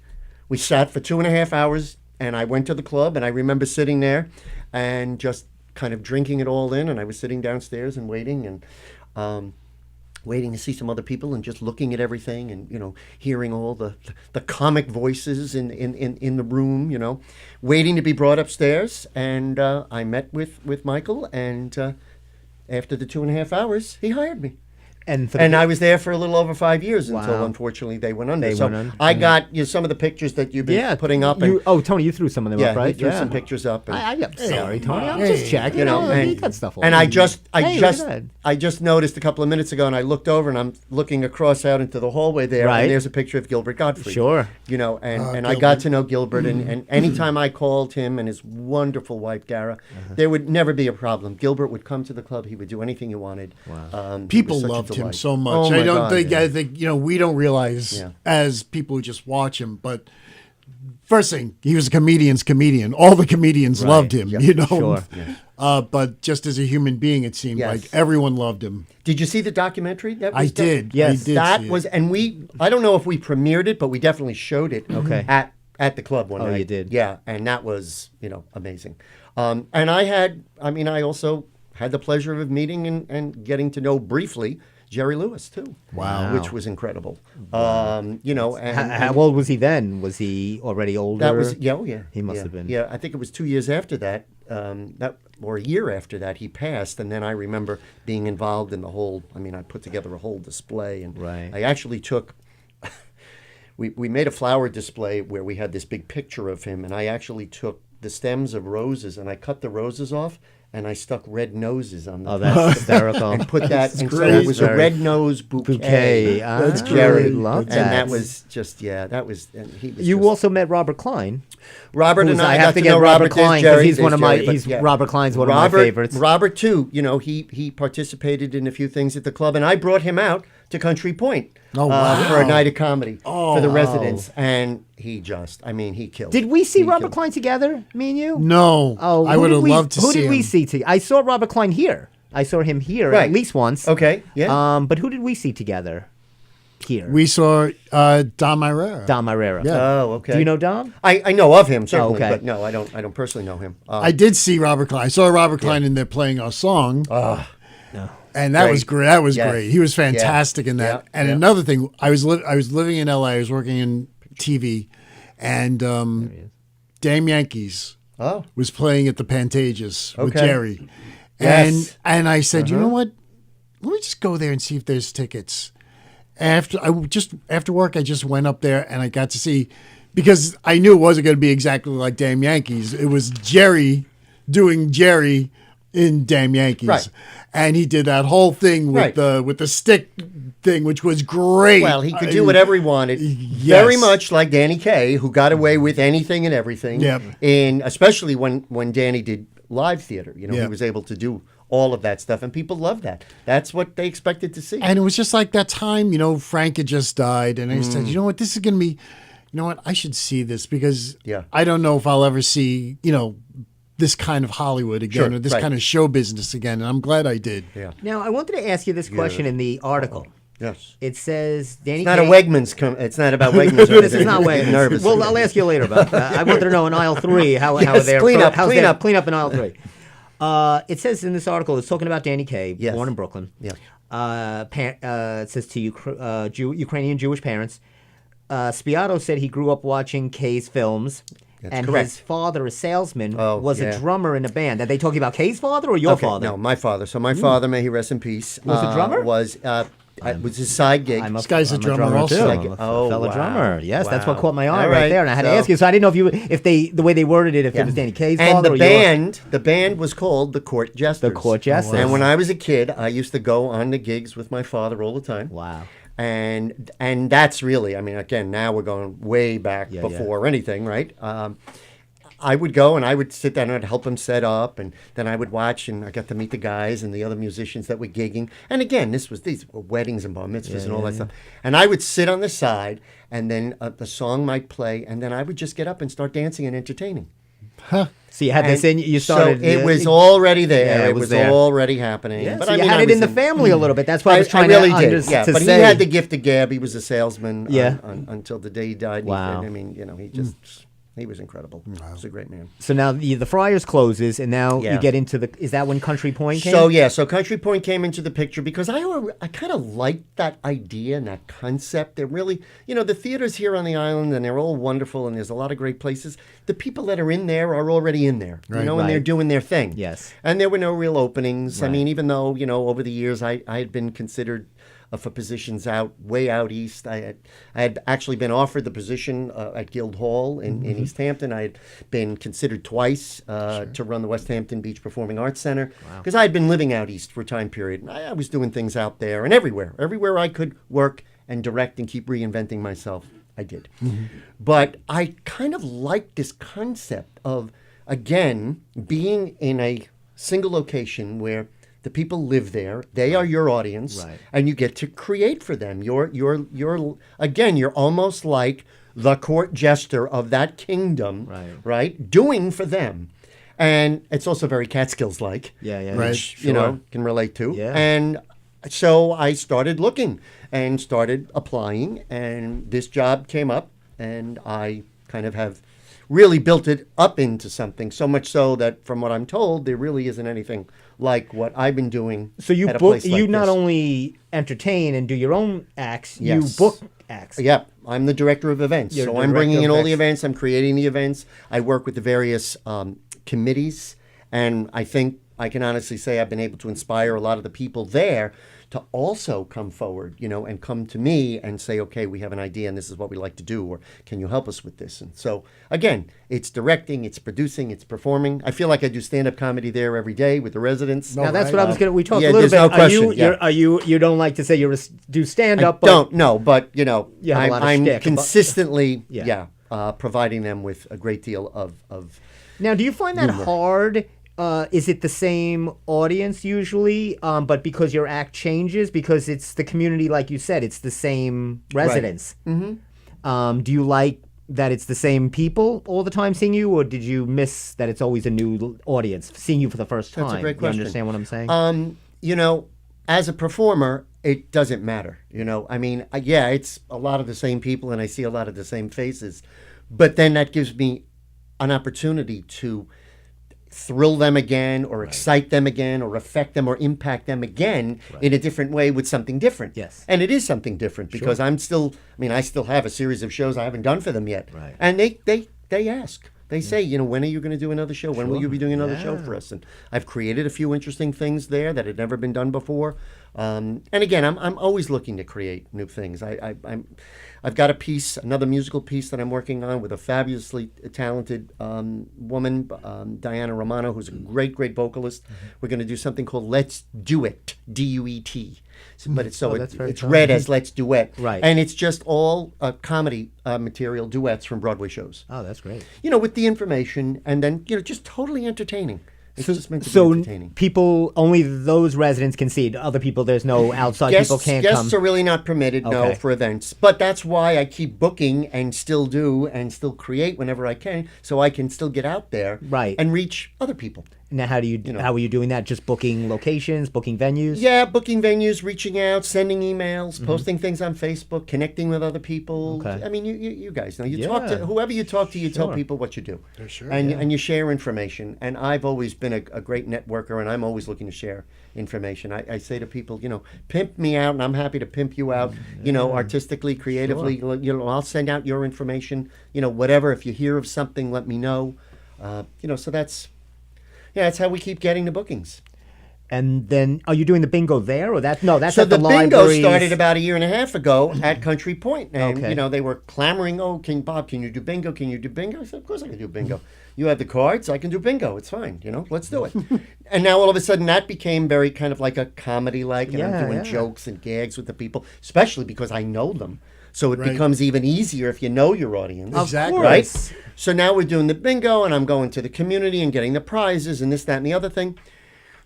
we sat for 2.5 hours, and I went to the club, and I remember sitting there and just kind of drinking it all in, and I was sitting downstairs and waiting, and waiting to see some other people, and just looking at everything, and hearing all the comic voices in the room, waiting to be brought upstairs. And I met with Michael, and after the 2.5 hours, he hired me. And I was there for a little over 5 years until, Wow. unfortunately, they went under. They So went under. I got some of the pictures that you've been putting up. And, Tony, you threw some of them yeah, up, right? he threw some pictures up. And, I'm sorry, Tony. I'm Hey, just checking. you know, he and, got stuff all and over. I just Hey, I just noticed a couple of minutes ago, and I looked over, and I'm looking across out into the hallway there, Right. and there's a picture of Gilbert Gottfried. Sure. And I got to know Gilbert, and anytime I called him and his wonderful wife Dara, there would never be a problem. Gilbert would come to the club; he would do anything you wanted. Wow. People loved him so much. Oh, my I don't God, think yeah. I think we don't realize Yeah. as people who just watch him, but first thing, he was a comedian's comedian. All the comedians loved him, Sure. But just as a human being, it seemed Yes. like everyone loved him. Did you see the documentary? That I was done? did. Yes. I did That see it. was, and I don't know if we premiered it, but we definitely showed it. Okay. At the club one Oh, night. you did? Yeah, and that was amazing. And I also had the pleasure of meeting and getting to know briefly Jerry Lewis too. Wow. Which was incredible. And How old was he then? Was he already older? that was yeah. He must yeah, have been. Yeah, I think it was 2 years after that, or a year after that, he passed. And then I remember being involved in the whole. I mean, I put together a whole display, and Right. I actually took. We made a flower display where we had this big picture of him, and I actually took the stems of roses and I cut the roses off and I stuck red noses on them. Oh, that's hysterical. And put that, and so great. it was a Very- red nose bouquet. Bouquet. That's Jerry, great. Love and that. that was just that was. And he was You just- also met Robert Klein. Robert who's- and I have got to to get know Robert Robert. Klein, There's 'cause Jerry, he's one of there's my- Jerry, but he's- Robert Klein's one of my favorites. Robert too. He participated in a few things at the club, and I brought him out to Country Point Oh, wow. for a night of comedy for the wow. residents, and he killed. Did we see He Robert killed. Klein together, me and you? No. Oh, I who would did have we- loved to see Who did we him. see together? I saw Robert Klein here. I saw him here Right. at least once. Okay, yeah. But who did we see together? here? We saw Dom Irera. Dom Irera. Yeah. Oh, okay. Do you know Dom? I know of him certainly, okay. but no, I don't personally know him. I did see Robert Klein. I saw Robert Klein in there playing our song. No. And that was great. That was Yes. great. He was fantastic in that. Yeah. And Yeah. another thing, I was living in LA. I was working in TV, and Damn Yankees was playing at the Pantages with Okay. Jerry. Yes. And I said, you know what? Let me just go there and see if there's tickets. After work, I just went up there and I got to see, because I knew it wasn't going to be exactly like Damn Yankees. It was Jerry doing Jerry in Damn Yankees. Right. And he did that whole thing with the stick thing, which was great. Well, he could do whatever he wanted. Very much like Danny Kaye, who got away with anything and everything. Yep. And especially when Danny did live theater, he Yep. was able to do all of that stuff, and people loved that. That's what they expected to see. And it was just like that time, Frank had just died. And I said, you know what, this is going to be, you know what, I should see this, because I don't know if I'll ever see, this kind of Hollywood again, or this kind of show business again. And I'm glad I did. Yeah. Now, I wanted to ask you this question in the article. Yes. It says Danny It's not Kaye. a Wegmans. It's not about Wegmans. Or This is not anything. Wegmans. Nervous. Well, I'll ask you later about that. I wanted to know in aisle 3 how Yes, they're clean up, how's clean their up. clean up in aisle 3. It says in this article, it's talking about Danny Kaye, Yes. born in Brooklyn. Yeah. It says to Ukrainian Jewish parents. Spiato said he grew up watching Kaye's films. And correct. his father, a salesman, Oh, was yeah. a drummer in a band. Are they talking about Kaye's father or your Okay, father? No, my father. So my father, may he rest in peace, Was a drummer? Was his side gig. This guy's a drummer also. too. Like, I'm a oh, fellow wow. drummer. Yes, that's what Wow. caught my eye All right right, there, and I had to so- ask you. So I didn't know if the way they worded it, if it was Danny Kaye's And father the or the band was called the Court Jesters. The Court Jesters. And when I was a kid, I used to go on the gigs with my father all the time. Wow. And that's really, I mean, again, now we're going way back Yeah, before anything, right? I would go and I would sit down and I'd help him set up, and then I would watch, and I got to meet the guys and the other musicians that were gigging. And again, these were weddings and bar mitzvahs and all that stuff. And I would sit on the side, and then the song might play, and then I would just get up and start dancing and entertaining. So you had this in. You started. So it was already there. Yeah, it was there. already happening. Yeah, But so I you mean, had I it was in the family a little bit. That's why I was I trying really to did. Yeah, but say. he had the gift of gab. He was a salesman. Yeah. Until the day he died. Wow. I mean, he just. He was incredible. He was a great man. So now the Friars closes, and now Yeah. you get into the. Is that when Country Point came? So Country Point came into the picture because I kind of liked that idea and that concept. They're really, the theaters here on the island, and they're all wonderful, and there's a lot of great places. The people that are in there are already in there, and they're Right. doing their thing. Yes. And there were no real openings. I Right. mean, even though, over the years I had been considered for positions way out east. I had actually been offered the position at Guildhall in East Hampton. I had been considered twice to run the West Hampton Beach Performing Arts Center because I had been living out east for a time period. And I was doing things out there and everywhere I could work and direct and keep reinventing myself, I did. But I kind of liked this concept of, again, being in a single location where the people live there. They are your audience, Right. and you get to create for them. You're again. You're almost like the court jester of that kingdom, right? Doing for them, and it's also very Catskills-like. Yeah. Right. Which, Sure. can relate to. Yeah. And so I started looking and started applying, and this job came up, and I kind of have really built it up into something, so much so that from what I'm told, there really isn't anything like what I've been doing. So you at a book. place like You not this. only entertain and do your own acts. Yes. You book acts. Yeah, I'm the director of events. You're So the I'm bringing director in of all the events. events. I'm creating the events. I work with the various committees. And I think I can honestly say I've been able to inspire a lot of the people there to also come forward, and come to me and say, okay, we have an idea and this is what we like to do, or can you help us with this? And so, again, it's directing, it's producing, it's performing. I feel like I do stand-up comedy there every day with the residents. Now that's what I was going to. We talked Yeah, a little there's bit. no question, yeah. Are you don't like to say do stand up? Don't know, but You have a lot of I'm shtick, but- consistently, Yeah. providing them with a great deal of. Now, do you find that hard? Is it the same audience usually, but because your act changes, because it's the community, like you said, it's the same residents? Mm-hmm. Do you like that it's the same people all the time seeing you, or did you miss that it's always a new audience seeing you for the first time? That's a great question. You understand what I'm saying? As a performer, it doesn't matter. I mean, yeah, it's a lot of the same people and I see a lot of the same faces, but then that gives me an opportunity to thrill them again or excite them again or affect them or impact them again in a different way with something different. Yes. And it is something different because I still have a series of shows I haven't done for them yet. Right. And they ask. They say, when are you going to do another show? When will you be doing another show for us? And I've created a few interesting things there that had never been done before. And again, I'm always looking to create new things. I've got another musical piece that I'm working on with a fabulously talented woman, Diana Romano, who's a great vocalist. We're going to do something called Let's Do It, D-U-E-T. But it's read as Let's Duet. Right. And it's just all comedy material duets from Broadway shows. Oh, that's great. With the information and then, just totally entertaining. It's just meant to be So entertaining. people, only those residents can see it. Other people, there's no outside people can't guests come. are really not permitted, no, Okay. for events. But that's why I keep booking and still do and still create whenever I can, so I can still get out there Right. and reach other people. Now, how are you doing that? Just booking locations, booking venues? Yeah, booking venues, reaching out, sending emails, posting things on Facebook, connecting with other people. Okay. I mean, you guys know. You talk to whoever you talk to, you tell people what you do. Sure, and you share information. And I've always been a great networker, and I'm always looking to share information. I say to people, pimp me out, and I'm happy to pimp you out, artistically, creatively. I'll send out your information, whatever. If you hear of something, let me know. So that's how we keep getting the bookings. And then, are you doing the bingo there, or that? No, that's So at the bingo libraries. started about a year and a half ago at Country Point, and Okay. they were clamoring, "Oh, Bob, can you do bingo? Can you do bingo?" I said, "Of course I can do bingo. You have the cards, I can do bingo. It's fine. Let's do it." And now all of a sudden that became very kind of like a comedy-like, and I'm doing jokes and gags with the people, especially because I know them. So it becomes even easier if you know your audience. Exactly. Right? So now we're doing the bingo, and I'm going to the community and getting the prizes and this, that, and the other thing.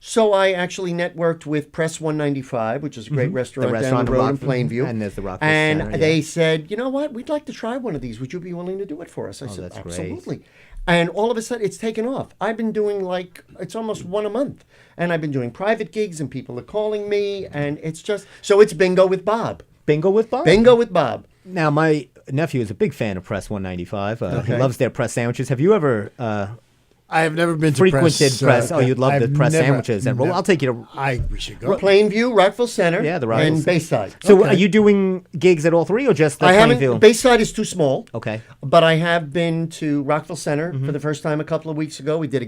So I actually networked with Press 195, which is a great restaurant down the road in Plainview. And there's the Rockville And Center, they said, "You know what? We'd like to try one of these. Would you be willing to do it for us?" I said, that's great. "Absolutely." And all of a sudden, it's taken off. I've been doing it's almost one a month. And I've been doing private gigs, and people are calling me, and it's just, so it's Bingo with Bob. Bingo with Bob? Bingo with Bob. Now, my nephew is a big fan of Press 195. He loves their press sandwiches. Have you ever I have never been to frequented press? You'd love the I've press never- sandwiches. And well, I'll take you to. We should go. Plainview, Rockville Center, Yeah, the Rockville and Center. Bayside. So, are you doing gigs at all three, or just the I Plainview? haven't. Bayside is too small. Okay. But I have been to Rockville Center for the first time a couple of weeks ago. We did a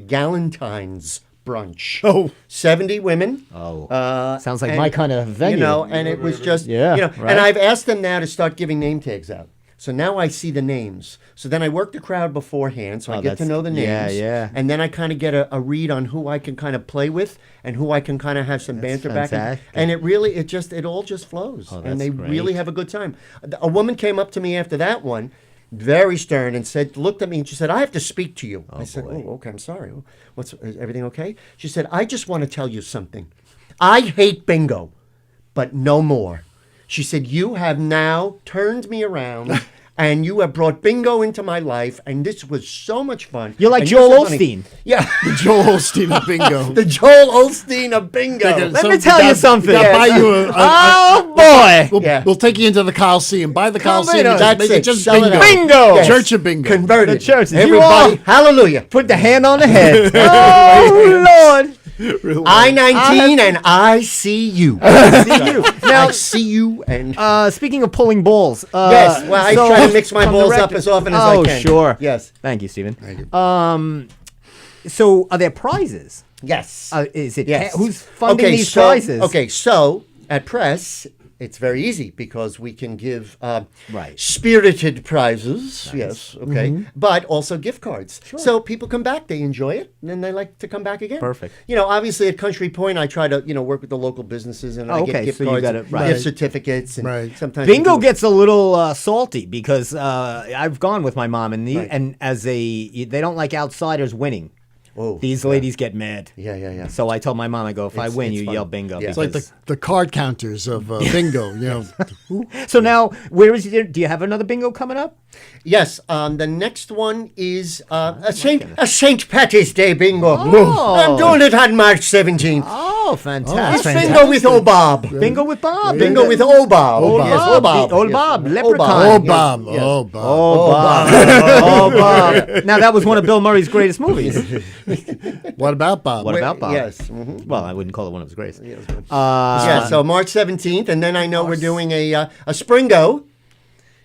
Galentine's brunch. Oh. 70 women. Oh, Uh, sounds like and, my kind of venue. And it was just, Yeah, right. and I've asked them now to start giving name tags out. So now I see the names. So then I work the crowd beforehand, so I get to that's- know the names. yeah. And then I kind of get a read on who I can kind of play with and who I can kind of have some banter back. fantastic. And it all just flows. Oh, and that's they great. really have a good time. A woman came up to me after that one, very stern, and looked at me and she said, "I have to speak to you." I said, boy. "Oh, okay, I'm sorry. Is everything okay?" She said, "I just want to tell you something. I hate bingo, but no more." She said, "You have now turned me around and you have brought bingo into my life, and this was so much fun." You're like And Joel so funny." Osteen. Yeah. Joel Osteen of bingo. The Joel Osteen of bingo. Let me tell you something. Gotta buy you Oh, boy. We'll, Yeah. we'll take you into the Coliseum. Buy the Coliseum. in. And That's make it. just Sell it bingo. out. Bingo. Yes. Church of bingo. Converted. The churches. You Everybody, all- hallelujah. Put the hand on the head. Oh, Lord. I-19 and I see you. See you. Now, I see you and... speaking of pulling balls. yes, well, I so try to mix my from the balls up record- as often as I Oh, can. sure. Yes. Thank you, Stephen. Thank you. So, are there prizes? Yes. Is it Yes. who's funding these so, prizes? Okay, so at Press, it's very easy because we can give Right. spirited prizes. Yes, okay, but also gift cards. So people come back, they enjoy it, and then they like to come back again. Perfect. Obviously at Country Point, I try to work with the local businesses, and I okay, get gift so you cards, got and it, right. gift certificates, and Right. sometimes we Bingo do- gets a little salty because I've gone with my mom, and Right. and they don't like outsiders winning. Oh, these ladies get mad. Yeah. So I told my mom, I go, if I It's- win, it's you fun. yell bingo. Yeah. It's like because- the card counters of bingo. So now, where is it? Do you have another bingo coming up? Yes, the next one is a Saint Patty's Day bingo. Oh. I'm doing it on March 17th. Oh, It's fantastic. bingo with old Bob. Bingo with Bob. Bingo with old Bob. Old Yes, Bob. old Bob. Old Yes. Bob, Old leprechaun. Oh, Yes, Bob. yes. Oh, Bob. Oh, Bob. Oh, Bob. Now, that was one of Bill Murray's greatest movies. What about Bob? What about Bob? Yes. Mhm. Well, I wouldn't call it one of his greatest. Yeah, so March 17th, and then I know we're doing a Springo,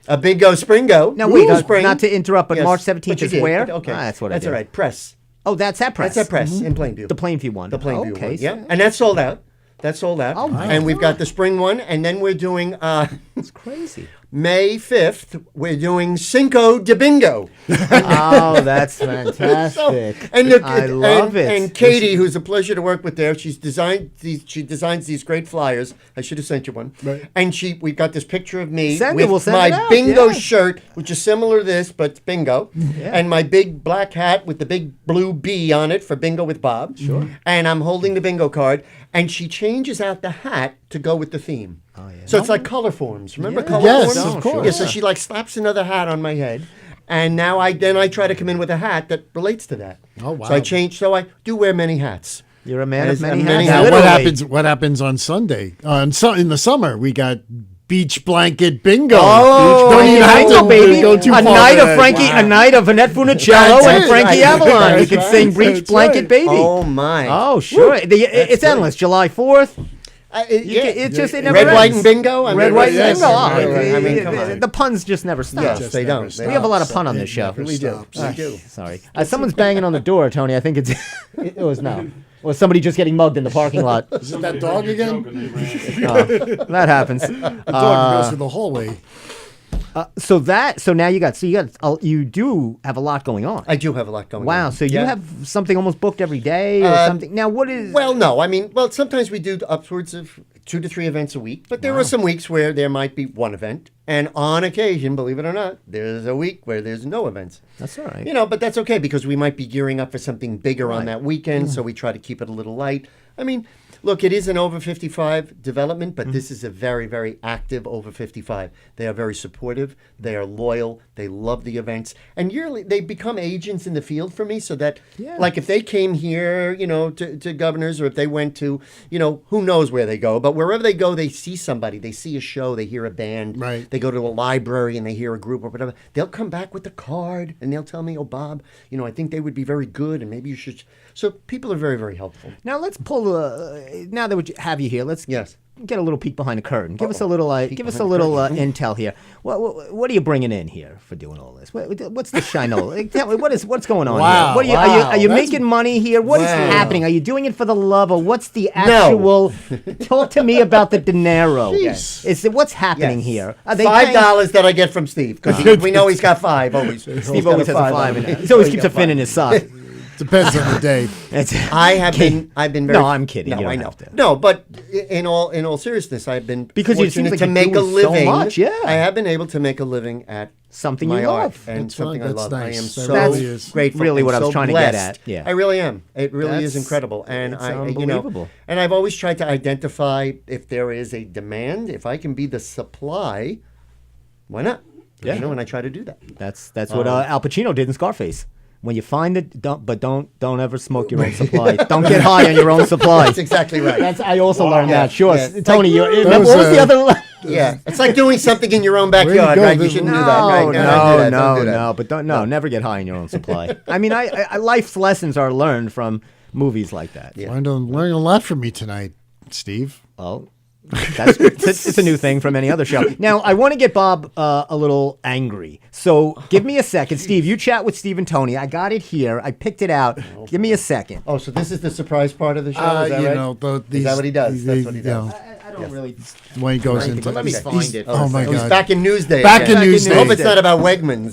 a bingo Springo. Now, wait, Spring. not to interrupt, but Yes, March but 17th you is did. where? Okay, That's what I That's did. all right. Press. Oh, that's at Press. That's at Press in Plainview. The Plainview one. The Plainview okay, one. so- Yeah, and that's sold out. That's sold out. Oh, my and we've God. got the spring one, and then we're doing It's crazy. May 5th. We're doing Cinco de Bingo. Oh, that's fantastic. And the, I love it. And Katie, who's a pleasure to work with there, she's designed these. She designs these great flyers. I should have sent you one. Right. And we've got this picture of me Send it, with we'll send my it out, bingo yeah. shirt, which is similar to this, but it's bingo, and my big black hat with the big blue B on it for bingo with Bob. Sure. And I'm holding the bingo card, and she changes out the hat to go with the theme. Oh yeah. So it's like color forms. Remember color Yes, forms? of course. Yeah. So she like slaps another hat on my head. And now I try to come in with a hat that relates to that. Oh, wow. So I change. So I do wear many hats. You're a man As of many a many hats. Now, hats. Literally. what happens on Sunday? In the summer, we got beach blanket bingo. Oh, Don't even have Bingo, to baby. go too A far night of back. Frankie, a night of Annette Funicello That's and it. Frankie Right. Avalon. You That's can right. sing Breach That's Blanket right. Baby. Oh my! Oh, sure. It's endless. July 4th. Yeah. It's just, it never Red, ends. white, and bingo. I Red, mean, white, and yes, bingo. right, Oh, right. I mean, come on. the puns just never stop. Yes, Just they never don't. stops. We have a lot of pun on It this show. never We do. stops. We do. Sorry. Someone's banging on the door, Tony. I think it was no. Or somebody just getting mugged in the parking lot. Is it that dog again? That happens. The dog goes through the hallway. So now you do have a lot going on. I do have a lot going on. Wow. So you Yeah. have something almost booked every day or something. Now what is? Well, no. I mean, sometimes we do upwards of 2 to 3 events a week, but there are some weeks where there might be one event, and on occasion, believe it or not, there's a week where there's no events. That's all right. You know, but that's okay because we might be gearing up for something bigger on that weekend, so we try to keep it a little light. I mean, look, it is an over 55 development, but this is a very, very active over 55. They are very supportive. They are loyal. They love the events. And yearly, they become agents in the field for me so that, like, if they came here, you know, to Governors, or if they went to, you know, who knows where they go, but wherever they go, they see somebody. They see a show. They hear a band. Right. They go to a library and they hear a group or whatever. They'll come back with the card and they'll tell me, oh, Bob, you know, I think they would be very good and maybe you should. So people are very, very helpful. Now let's pull now that we have you here, let's Yes. get a little peek behind the curtain. Give us a little intel here. What are you bringing in here for doing all this? What's the shino? Like, tell me, what's going on Wow, here? What are you that's- making money here? What is Wow. happening? Are you doing it for the love or what's the actual? Talk to me about the dinero. Jeez. What's happening Yes. here? Are they $5 that I get from Steve because we know he's got 5 always. Steve always has a 5 in it. He always keeps a fin in his sock. Depends on the day. I've been very. No, I'm kidding. No, You don't I know. have to. No, but in all seriousness, I've been Because it seems fortunate like to you're make a doing so living. much, yeah. I have been able to make a living at Something my you art love. and That's something fine. I That's love. I nice. am That so really is. grateful. really and what I was so trying to get blessed. at, yeah. I really am. It really is That's- incredible, and it's I unbelievable. and I've always tried to identify if there is a demand. If I can be the supply, why not? Yeah. You know, and I try to do that. That's what Al Pacino did in Scarface. When you find it, don't ever smoke your own supply. Don't get high on your own supply. That's exactly right. I also learned Yeah, that. Sure, yeah. It's Tony. like- What was the other? Yeah, it's like doing something in your own you backyard, go. right? You There's- shouldn't do that, right? No, Don't do that. Don't do that. no. But never get high on your own supply. I mean, I life's lessons are learned from movies like that. Yeah. Learning a lot from me tonight, Steve. Well, it's a new thing from any other show. Now, I want to get Bob a little angry. So give me a second. Steve, you chat with Steve and Tony. I got it here. I picked it out. Give me a second. Oh, so this is the surprise part of the show? Is that You right? know, Is that what he does? That's what he does. I don't really. When he goes Right, into, let me he's- find he's- it. Oh my Oh, he's God! back in Newsday. Back again. in Newsday. I hope it's not about Wegmans.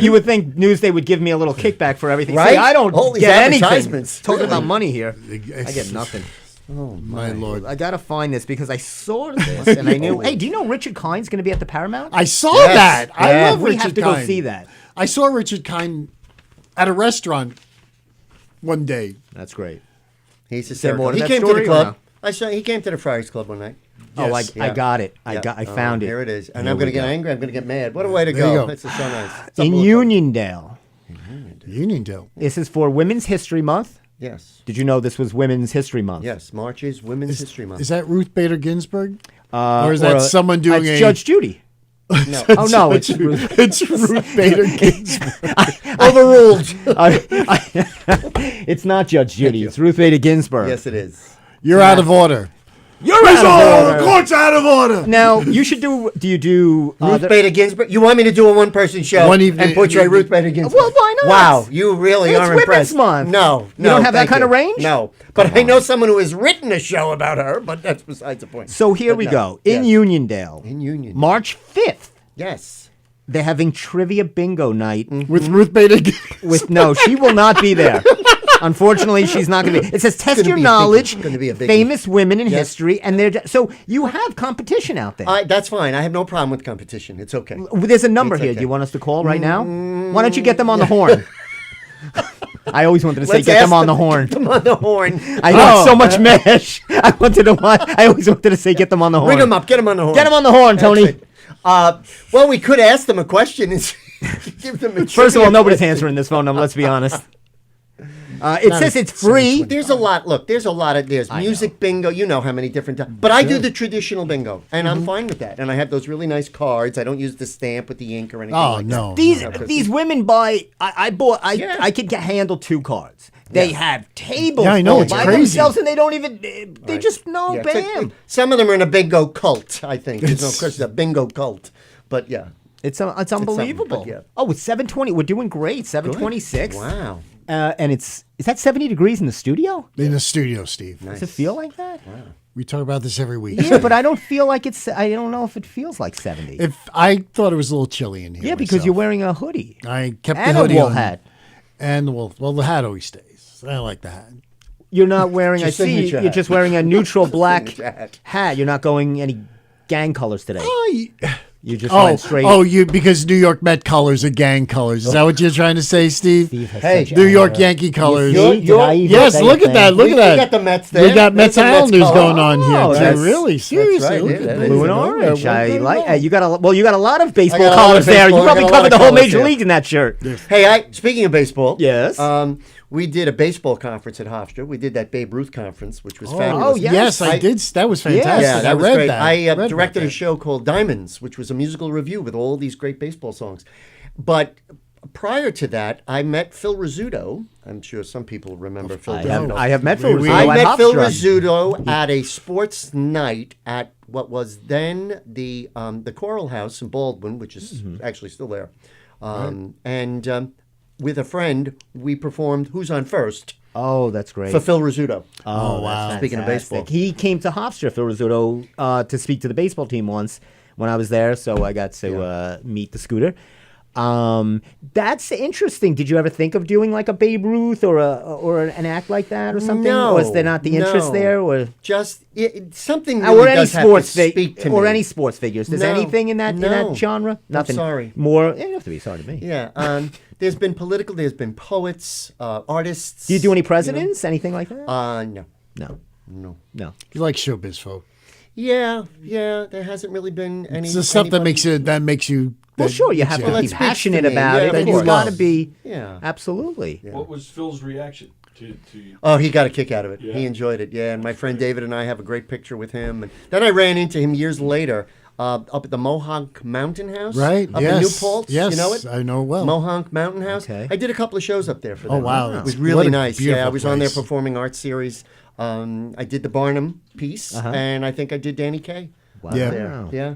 You would think Newsday would give me a little kickback for everything. Right? See, I don't All these get anything. advertisements. Talking Really? about money here, I get nothing. Oh, My Lord, I gotta find this because I saw this and I knew. Hey, do you know Richard Kine's going to be at the Paramount? I saw Yes. that. I Yeah. love we Richard have to Kind. go see that. I saw Richard Kind at a restaurant one day. That's great. He's there more hysterical. to He that came to story the or club. no? I saw he came to the Friars Club one night. Oh, Yes. I got it. I found it. Here it is. And Here I'm going we to get go. angry. I'm going to get mad. What a way to There you go. go. That's so nice. It's In unbelievable. Uniondale. Uniondale. This is for Women's History Month. Yes. Did you know this was Women's History Month? Yes. March is Women's History Month. Is that Ruth Bader Ginsburg? Or is that Or, someone doing it's a Judge Judy. No. Oh no, it's Ruth. It's Ruth Bader Ginsburg. Overruled. It's not Judge Judy. It's Ruth Bader Ginsburg. Yes, it is. You're out of order. You're out of order. Court's out of order. Now you should do. Do you do? Ruth Bader Ginsburg. You want me to do a one-person show One evening- and portray Ruth Bader Ginsburg? Well, why not? Wow, you really It's are Women's impressed. Month. No, You don't have that thank kind of you. range? No, but I know someone who has written a show about her. But that's besides the point. So here But we no. go. In Yes. Uniondale. In Uniondale. March 5th. Yes. They're having trivia bingo night With Ruth Bader Ginsburg. with no, she will not be there. Unfortunately, she's not going to be. It says test gonna your be a biggie. knowledge, It's gonna be a biggie. famous women in Yes. history, and so you have competition out there. That's fine. I have no problem with competition. It's okay. There's a number It's here. okay. Do you want us to call right now? Why don't you get them on the horn? I always wanted to say Let's get them ask on the horn. Get them on the horn. I got so much mesh. I always wanted to say get them on the horn. Bring them up. Get them on the horn. Get them on the horn, Tony. That's it. Well, we could ask them a question and give them a First of all, trivia nobody's question. answering this phone number. Let's be honest. It says it's free. There's a lot. Look, there's music bingo. You know how many different times. But I do the traditional bingo, and I'm fine with that. And I have those really nice cards. I don't use the stamp with the ink or anything. Oh, like no. That. These women buy. I Yeah. could handle 2 cards. They have tables Yeah, I know, all it's by crazy. themselves, and they don't even. They Right. just know. Yeah, it's bam. some of them are in a bingo cult. I think. There's no question, a bingo cult. But yeah. It's unbelievable. but yeah. Oh, it's 7:20. We're doing great. 7:26. Wow. And is that 70 degrees in the studio? In the studio, Steve. Does it feel like that? We talk about this every week. Yeah, but I don't feel like it's. I don't know if it feels like 70. If I thought it was a little chilly in here. Yeah, because you're wearing a hoodie I kept and the a hoodie wool on. hat. And the wool. Well, the hat always stays. I like the hat. You're not wearing. I It's your see. signature You're hat. just wearing a neutral black Signature hat. hat. You're not going any gang colors today. You just Oh, went straight. because New York Met colors are gang colors. Is that what you're trying to say, Steve? Steve has Hey, such New anger. York Yankee colors. See? Did I even Yes, say look a at that. thing? Look at We that. got the Mets there. We got Mets There's the Mets Islanders color. going on Oh, here. that's- Really? Seriously. right. Look Yeah, at that this. Blue and is- orange. yeah, I well, like. You got a lot of baseball got a lot colors of there. You baseball. I probably got a lot covered the of whole colors major here. league in that shirt. Hey, speaking of baseball. Yes. We did a baseball conference at Hofstra. We did that Babe Ruth conference, which was fabulous. Oh, yeah. Yes, I did. That was fantastic. Yeah, that I was read great. that. I Read directed about a show called Diamonds, which was a musical review with all these great baseball songs. But prior to that, I met Phil Rizzuto. I'm sure some people remember Phil Rizzuto. I have met Phil We- Rizzuto I at met Phil Hofstra. Rizzuto at a sports night at what was then the Coral House in Baldwin, which is actually still there. And with a friend, we performed Who's on First Oh, that's great. for Phil Rizzuto. Oh, wow. that's Speaking of fantastic. baseball. He came to Hofstra, Phil Rizzuto, to speak to the baseball team once when I was there, so I got to meet the Scooter. That's interesting. Did you ever think of doing like a Babe Ruth or an act like that or something? No, Was there not the interest no. there, or Just something or really any does have sports to speak to or me. any sports figures? Does No, anything in that no. genre? Nothing. sorry. More. You don't have to be sorry to me. Yeah, there's been political, there's been poets, artists. Do you do any presidents? Anything like that? No. No. You like showbiz, folk. Yeah, there hasn't really been any. It's the stuff that anybody- makes you. Well, sure, you have to that be speaks to passionate me. about Yeah, it. of And course. it's got to be. Yeah. Absolutely. What was Phil's reaction to Oh, he got a kick out of it. Yeah. He enjoyed it. Yeah, and my friend David and I have a great picture with him. And then I ran into him years later up at the Mohonk Mountain House. Right, Up yes. in New Paltz. Yes, You know it? I know it well. Mohonk Mountain House. Okay. I did a couple of shows up there for Oh, them. wow, It that's- was what really a nice. Yeah, I beautiful was on their place. performing arts series. I did the Barnum piece, and I think I did Danny Kaye. Wow. Yeah. There. Yeah.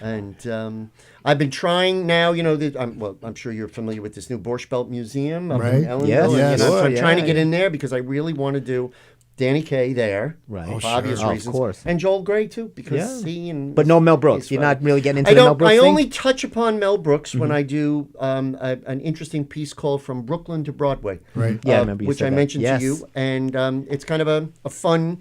And I've been trying now, I'm sure you're familiar with this new Borscht Belt Museum up Right. in Ellenville. Yes, and, yes. so sure, I'm trying to yeah, get yeah. in there because I really want to do Danny Kaye there. Right. Oh, For sure. obvious Oh, of reasons. course. And Joel Gray, too, because Yeah. he and... But no Mel Brooks. he's You're fun. not really getting into I the Mel don't. Brooks I thing? only touch upon Mel Brooks when I do an interesting piece called From Brooklyn to Broadway. Right. Yeah, I remember you which said I that. mentioned Yes. to you. And it's kind of a fun...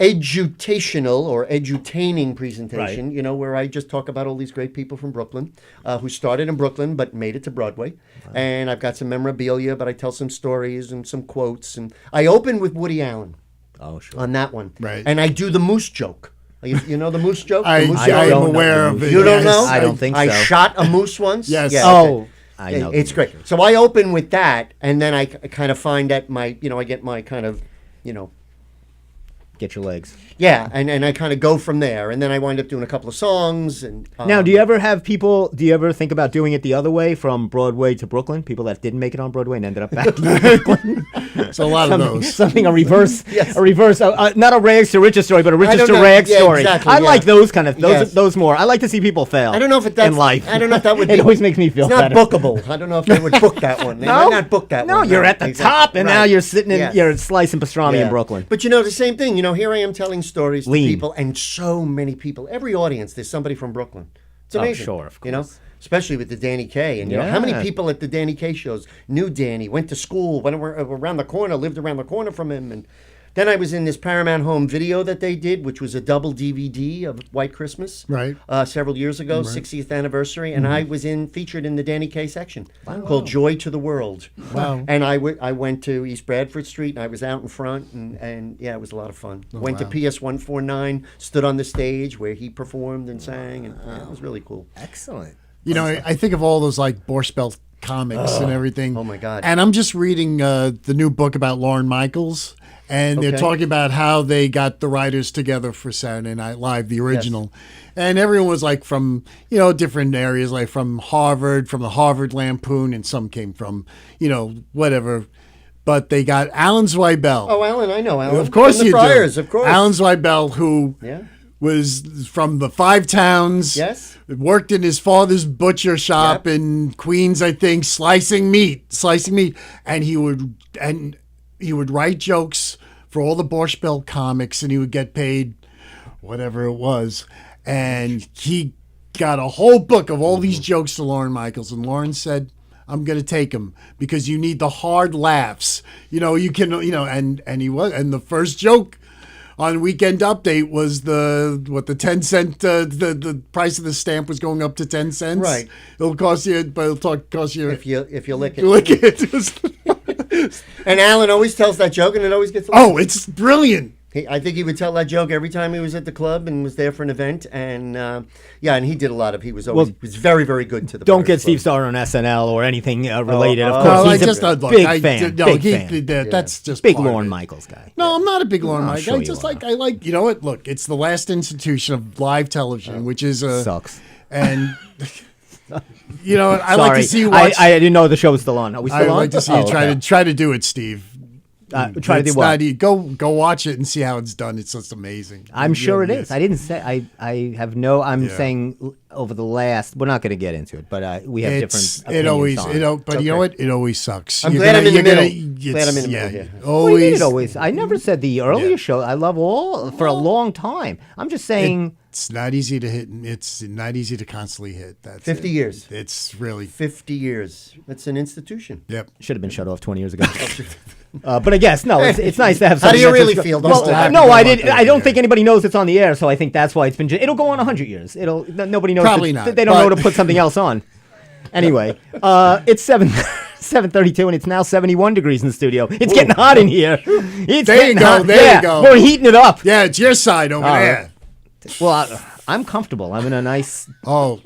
edutational or edutaining presentation, Right. you know, where I just talk about all these great people from Brooklyn who started in Brooklyn but made it to Broadway. Wow. And I've got some memorabilia, but I tell some stories and some quotes. And I open with Woody Allen. Oh, sure. On that one. Right. And I do the moose joke. You know the moose joke? I The moose am joke? aware of it. You don't yes. know? I don't think I so. shot a moose once. Yes. Yeah, Oh, I know. It's great. So I open with that, and then I kind of find that I get my kind of, Get your legs. yeah, and I kind of go from there, and then I wind up doing a couple of songs. And Now, do you ever think about doing it the other way from Broadway to Brooklyn? People that didn't make it on Broadway and ended up back in Brooklyn? It's a lot of those. A reverse, Yes. not a rags to riches story, but a I riches don't to know. rags Yeah, story. exactly, I yeah. like those kind of, Yes. those more. I like to see people fail. I don't know if that's in life. I don't know if that would. It always makes me feel It's not better. bookable. I don't know if they would book that one. They might not book that no, one. you're at the Exactly. top, and now Right. you're sitting in, Yes. you're slicing pastrami in Yeah. Brooklyn. But the same thing. Here I am telling stories to Lean. people, and so many people. Every audience, there's somebody from Brooklyn. It's Oh, amazing. sure, of You know, course. especially with the Danny Kaye, and how many Yeah. people at the Danny Kaye shows knew Danny, went to school, went around the corner, lived around the corner from him, and then I was in this Paramount Home video that they did, which was a double DVD of White Christmas, Right. several years ago, 60th anniversary, and I was featured in the Danny Kaye section called "Joy to the World." Wow. And I went to East Bradford Street, and I was out in front, and yeah, it was a lot of fun. Went to PS 149, stood on the stage where he performed and sang, and yeah, it was really cool. Excellent. I think of all those like Borscht Belt comics and everything. Oh, my God. And I'm just reading the new book about Lorne Michaels, and they're Okay. talking about how they got the writers together for Saturday Night Live, the original. And everyone was like from, different areas, like from Harvard, from the Harvard Lampoon, and some came from, whatever. But they got Alan Zweibel. Oh, Alan, I know Alan. Of course From you the Friars, do. of course. Alan Zweibel, who Yeah. was from the Five Towns. Yes. Worked in his father's butcher shop in Queens, I think, slicing meat. And he would write jokes for all the Borscht Belt comics, and he would get paid whatever it was. And he got a whole book of all these jokes to Lorne Michaels, and Lorne said, I'm going to take him because you need the hard laughs. You can, and he was, and the first joke on Weekend Update was the 10 cent, the price of the stamp was going up to 10 cents. Right. It'll cost you, but it'll cost you. If you lick it. you lick it. And Alan always tells that joke, and it always gets. It's brilliant. I think he would tell that joke every time he was at the club and was there for an event, and and he did a lot of. He was always he was very, very good to the. Don't get Pirates Steve Club. started on SNL or anything related. Of oh, course, he's a big fan. That's just Big part of Lorne it. Michaels guy. No, I'm not a big Lorne Michaels. sure I you just are. I like, you know what? Look, it's the last institution of live television, which is Sucks. and I like to see you I, watch. I didn't know the show was still on. Are we still I'd on? like to see you try to do it, Steve. try to do It's what? not go watch it and see how it's done. It's just amazing. I'm sure it really is. I didn't say. I have no. I'm Yeah. saying over the last. We're not going to get into it, but we have It's different. it always opinions on but you know what? It always sucks. I'm You're glad I'm in the middle. it's- Glad I'm in the middle yeah, here. What do you mean it Always. always. I never said the earlier Yeah. show. I love all for a long time. I'm just saying. It's not easy to hit. It's not easy to constantly hit. That's 50 it. years. It's really 50 years. That's an institution. yep. Should have been shut off 20 years ago. But I guess no, it's nice to have. How do something you that's really just- feel? Don't Well, stop. no, I Don't did. stop. I don't think anybody knows it's on the air, so I think that's why it's been. It'll go on 100 years. Nobody knows. Probably that- not, They don't know but- to put something else on. Anyway, it's 7:32, and it's now 71 degrees in the studio. It's getting hot in here. It's There you getting go, hot. there you Yeah, go. We're heating it up. Yeah, it's your side over there. Well, I'm comfortable. I'm in a nice, Oh,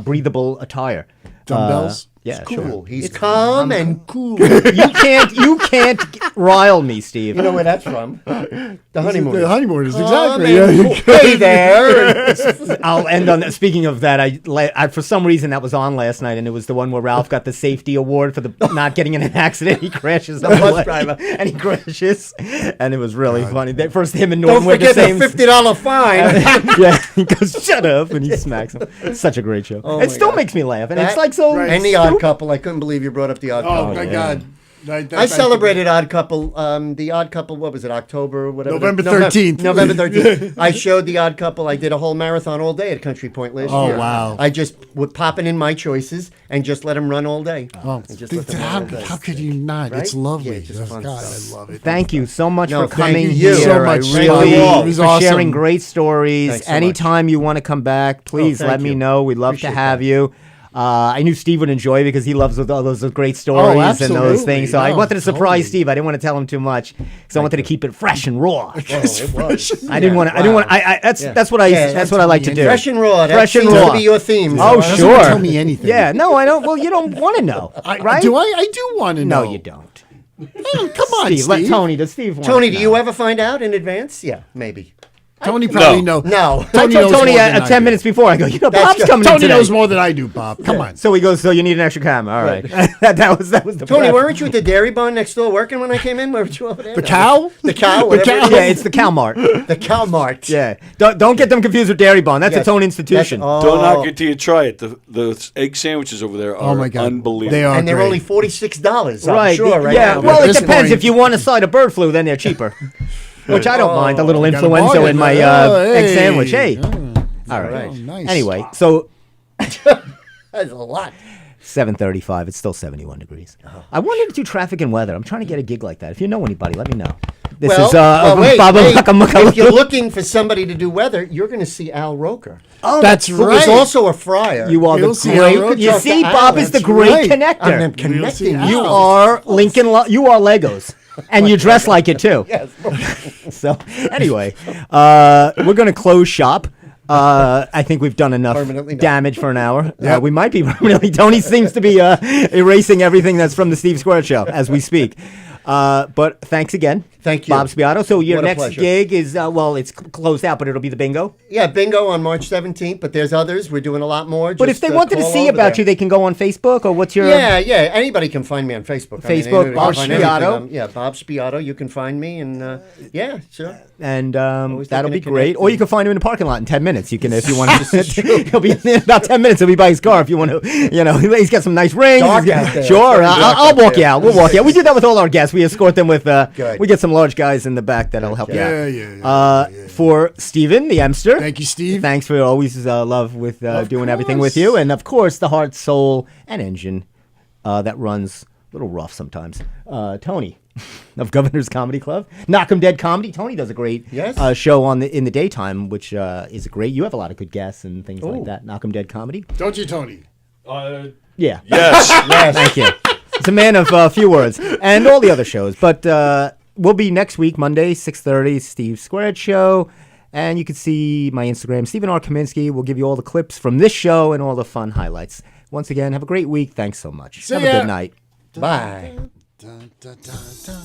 breathable attire. dumbbells. Yeah, Cool. sure. He's calm and cool. You can't rile me, Steve. You know where that's from? The honeymoon. The honeymooners, Calm exactly. and Yeah. cool. Hey there. I'll end on that. Speaking of that, I for some reason that was on last night, and it was the one where Ralph got the safety award for the not getting in an accident. He crashes the bus driver, and he crashes, and it was really funny. First, him and Norton Don't were the forget the same. $50 fine. Yeah, he goes, "Shut up," and he smacks him. It's such a great show. Oh it my still God. makes me laugh, and it's That- like so. Right. And the stupid. Odd Couple. I couldn't believe you brought up the Odd Oh Couple. my yeah. God. I celebrated Odd Couple. The Odd Couple, what was it? October, whatever. November 13th. November 13th. I showed the Odd Couple. I did a whole marathon all day at Country Point last year. Oh, wow. I just would pop in my choices and just let them run all day. Oh, how could you not? Right? It's lovely. Yeah, just fun God, stuff. I love it. Thank you so much No, for coming thank you here. so much. I Thank you really all. It was for awesome. sharing great stories. Thanks so Anytime you want to come back, please thank let me you. know. We'd love Appreciate to have that. you. I knew Steve would enjoy because he loves all those great stories and those absolutely. things. So I No, wanted to surprise totally. Steve. I didn't want to tell him too much because I wanted to keep it fresh and raw. Oh, it was. I didn't want to. I didn't want. That's what I. Yeah, that's what I like to do. Fresh and raw. That Fresh and seems raw. to be your theme. Oh, Doesn't sure. tell me anything. Yeah. No, I don't. Well, you don't want to know, right? Do I? I do want to know. No, you don't. Oh, come on, Steve, Steve. let Tony. Does Steve want Tony, to do know? you ever find out in advance? Yeah, maybe. Tony probably knows. No. I told knows Tony more than I 10 do. minutes before. I go, That's Bob's good. coming in Tony today. knows more than I do, Bob. Come on. So he goes, so you need an extra camera. All right. that was the Tony, prep. weren't you at the dairy barn next door working when I came in? Weren't you over there? The cow? The cow? The Whatever cow? it Yeah, is. it's the Cow Mart. The cow mart. Yeah. Don't get them confused with Dairy Barn. That's Yes. its own institution. That's- Don't knock it till you try it. The egg sandwiches over there are Oh, my God. unbelievable. They are And they're great. only $46. I'm Right. sure, right yeah. now. Well, At it this depends. point- If you want a side of bird flu, then they're cheaper. Which I don't mind. A little You got a influenza bargain. in my Oh, egg hey. sandwich. Hey. Oh, All right. oh, nice. Anyway, so That's a lot. 7:35. It's still 71 degrees. I wanted to do traffic and weather. I'm trying to get a gig like that. If you know anybody, let me know. This is wait, Baba wait. Muckamucka. If you're looking for somebody to do weather, you're going to see Al Roker, Oh, That's who right. was also a friar. You are You'll the see great. Al Roker. You Talk see, to Bob Al, is the that's great right. I'm connector. connecting Al. You you. are Lincoln. You are Legos, and you dress like it too. Yes. So anyway, we're going to close shop. I think we've done enough Permanently done. damage for an hour. Yep. We might be permanently. Tony seems to be erasing everything that's from the Steve Square Show as we speak. But thanks again. Thank you. Bob Spiato. So your What a next pleasure. gig is, it's closed out, but it'll be the bingo. Yeah, bingo on March 17th, but there's others. We're doing a lot more. But if Just, they wanted to call see over about there. you, they can go on Facebook, or what's your... Yeah, anybody can find me on Facebook. Facebook, anybody Bob can find anything. Spiato. Yeah, Bob Spiato. You can find me, and yeah, sure. And Always that'll be looking to great. connect Or you can find him in the parking lot in 10 minutes. You can, if you want to. He'll be in about 10 minutes. He'll be by his car if you want to. He's got some nice rings. Dark He's got- out there. Sure, It's very dark I'll out walk there. you out. We'll walk you out. We do that with all our guests. We escort them with. Good. We get some large guys in the back that'll help you out. Yeah. For Stephen, the Emster. Thank you, Steve. Thanks for always love with doing everything with course. you, and of course the heart, soul, and engine that runs a little rough sometimes. Tony of Governor's Comedy Club, Knock 'em Dead Comedy. Tony does a great Yes. show in the daytime, which is great. You have a lot of good guests and things like Ooh. that. Knock 'em Dead Comedy. Don't you, Tony? Yeah. Yes. Yes. Thank you. It's a man of few words, and all the other shows. But we'll be next week, Monday, 6:30, Steve Squared Show. And you can see my Instagram, Stephen R. Kaminsky. We'll give you all the clips from this show and all the fun highlights. Once again, have a great week. Thanks so much. See have a ya. good night. Bye. Dun, dun, dun, dun.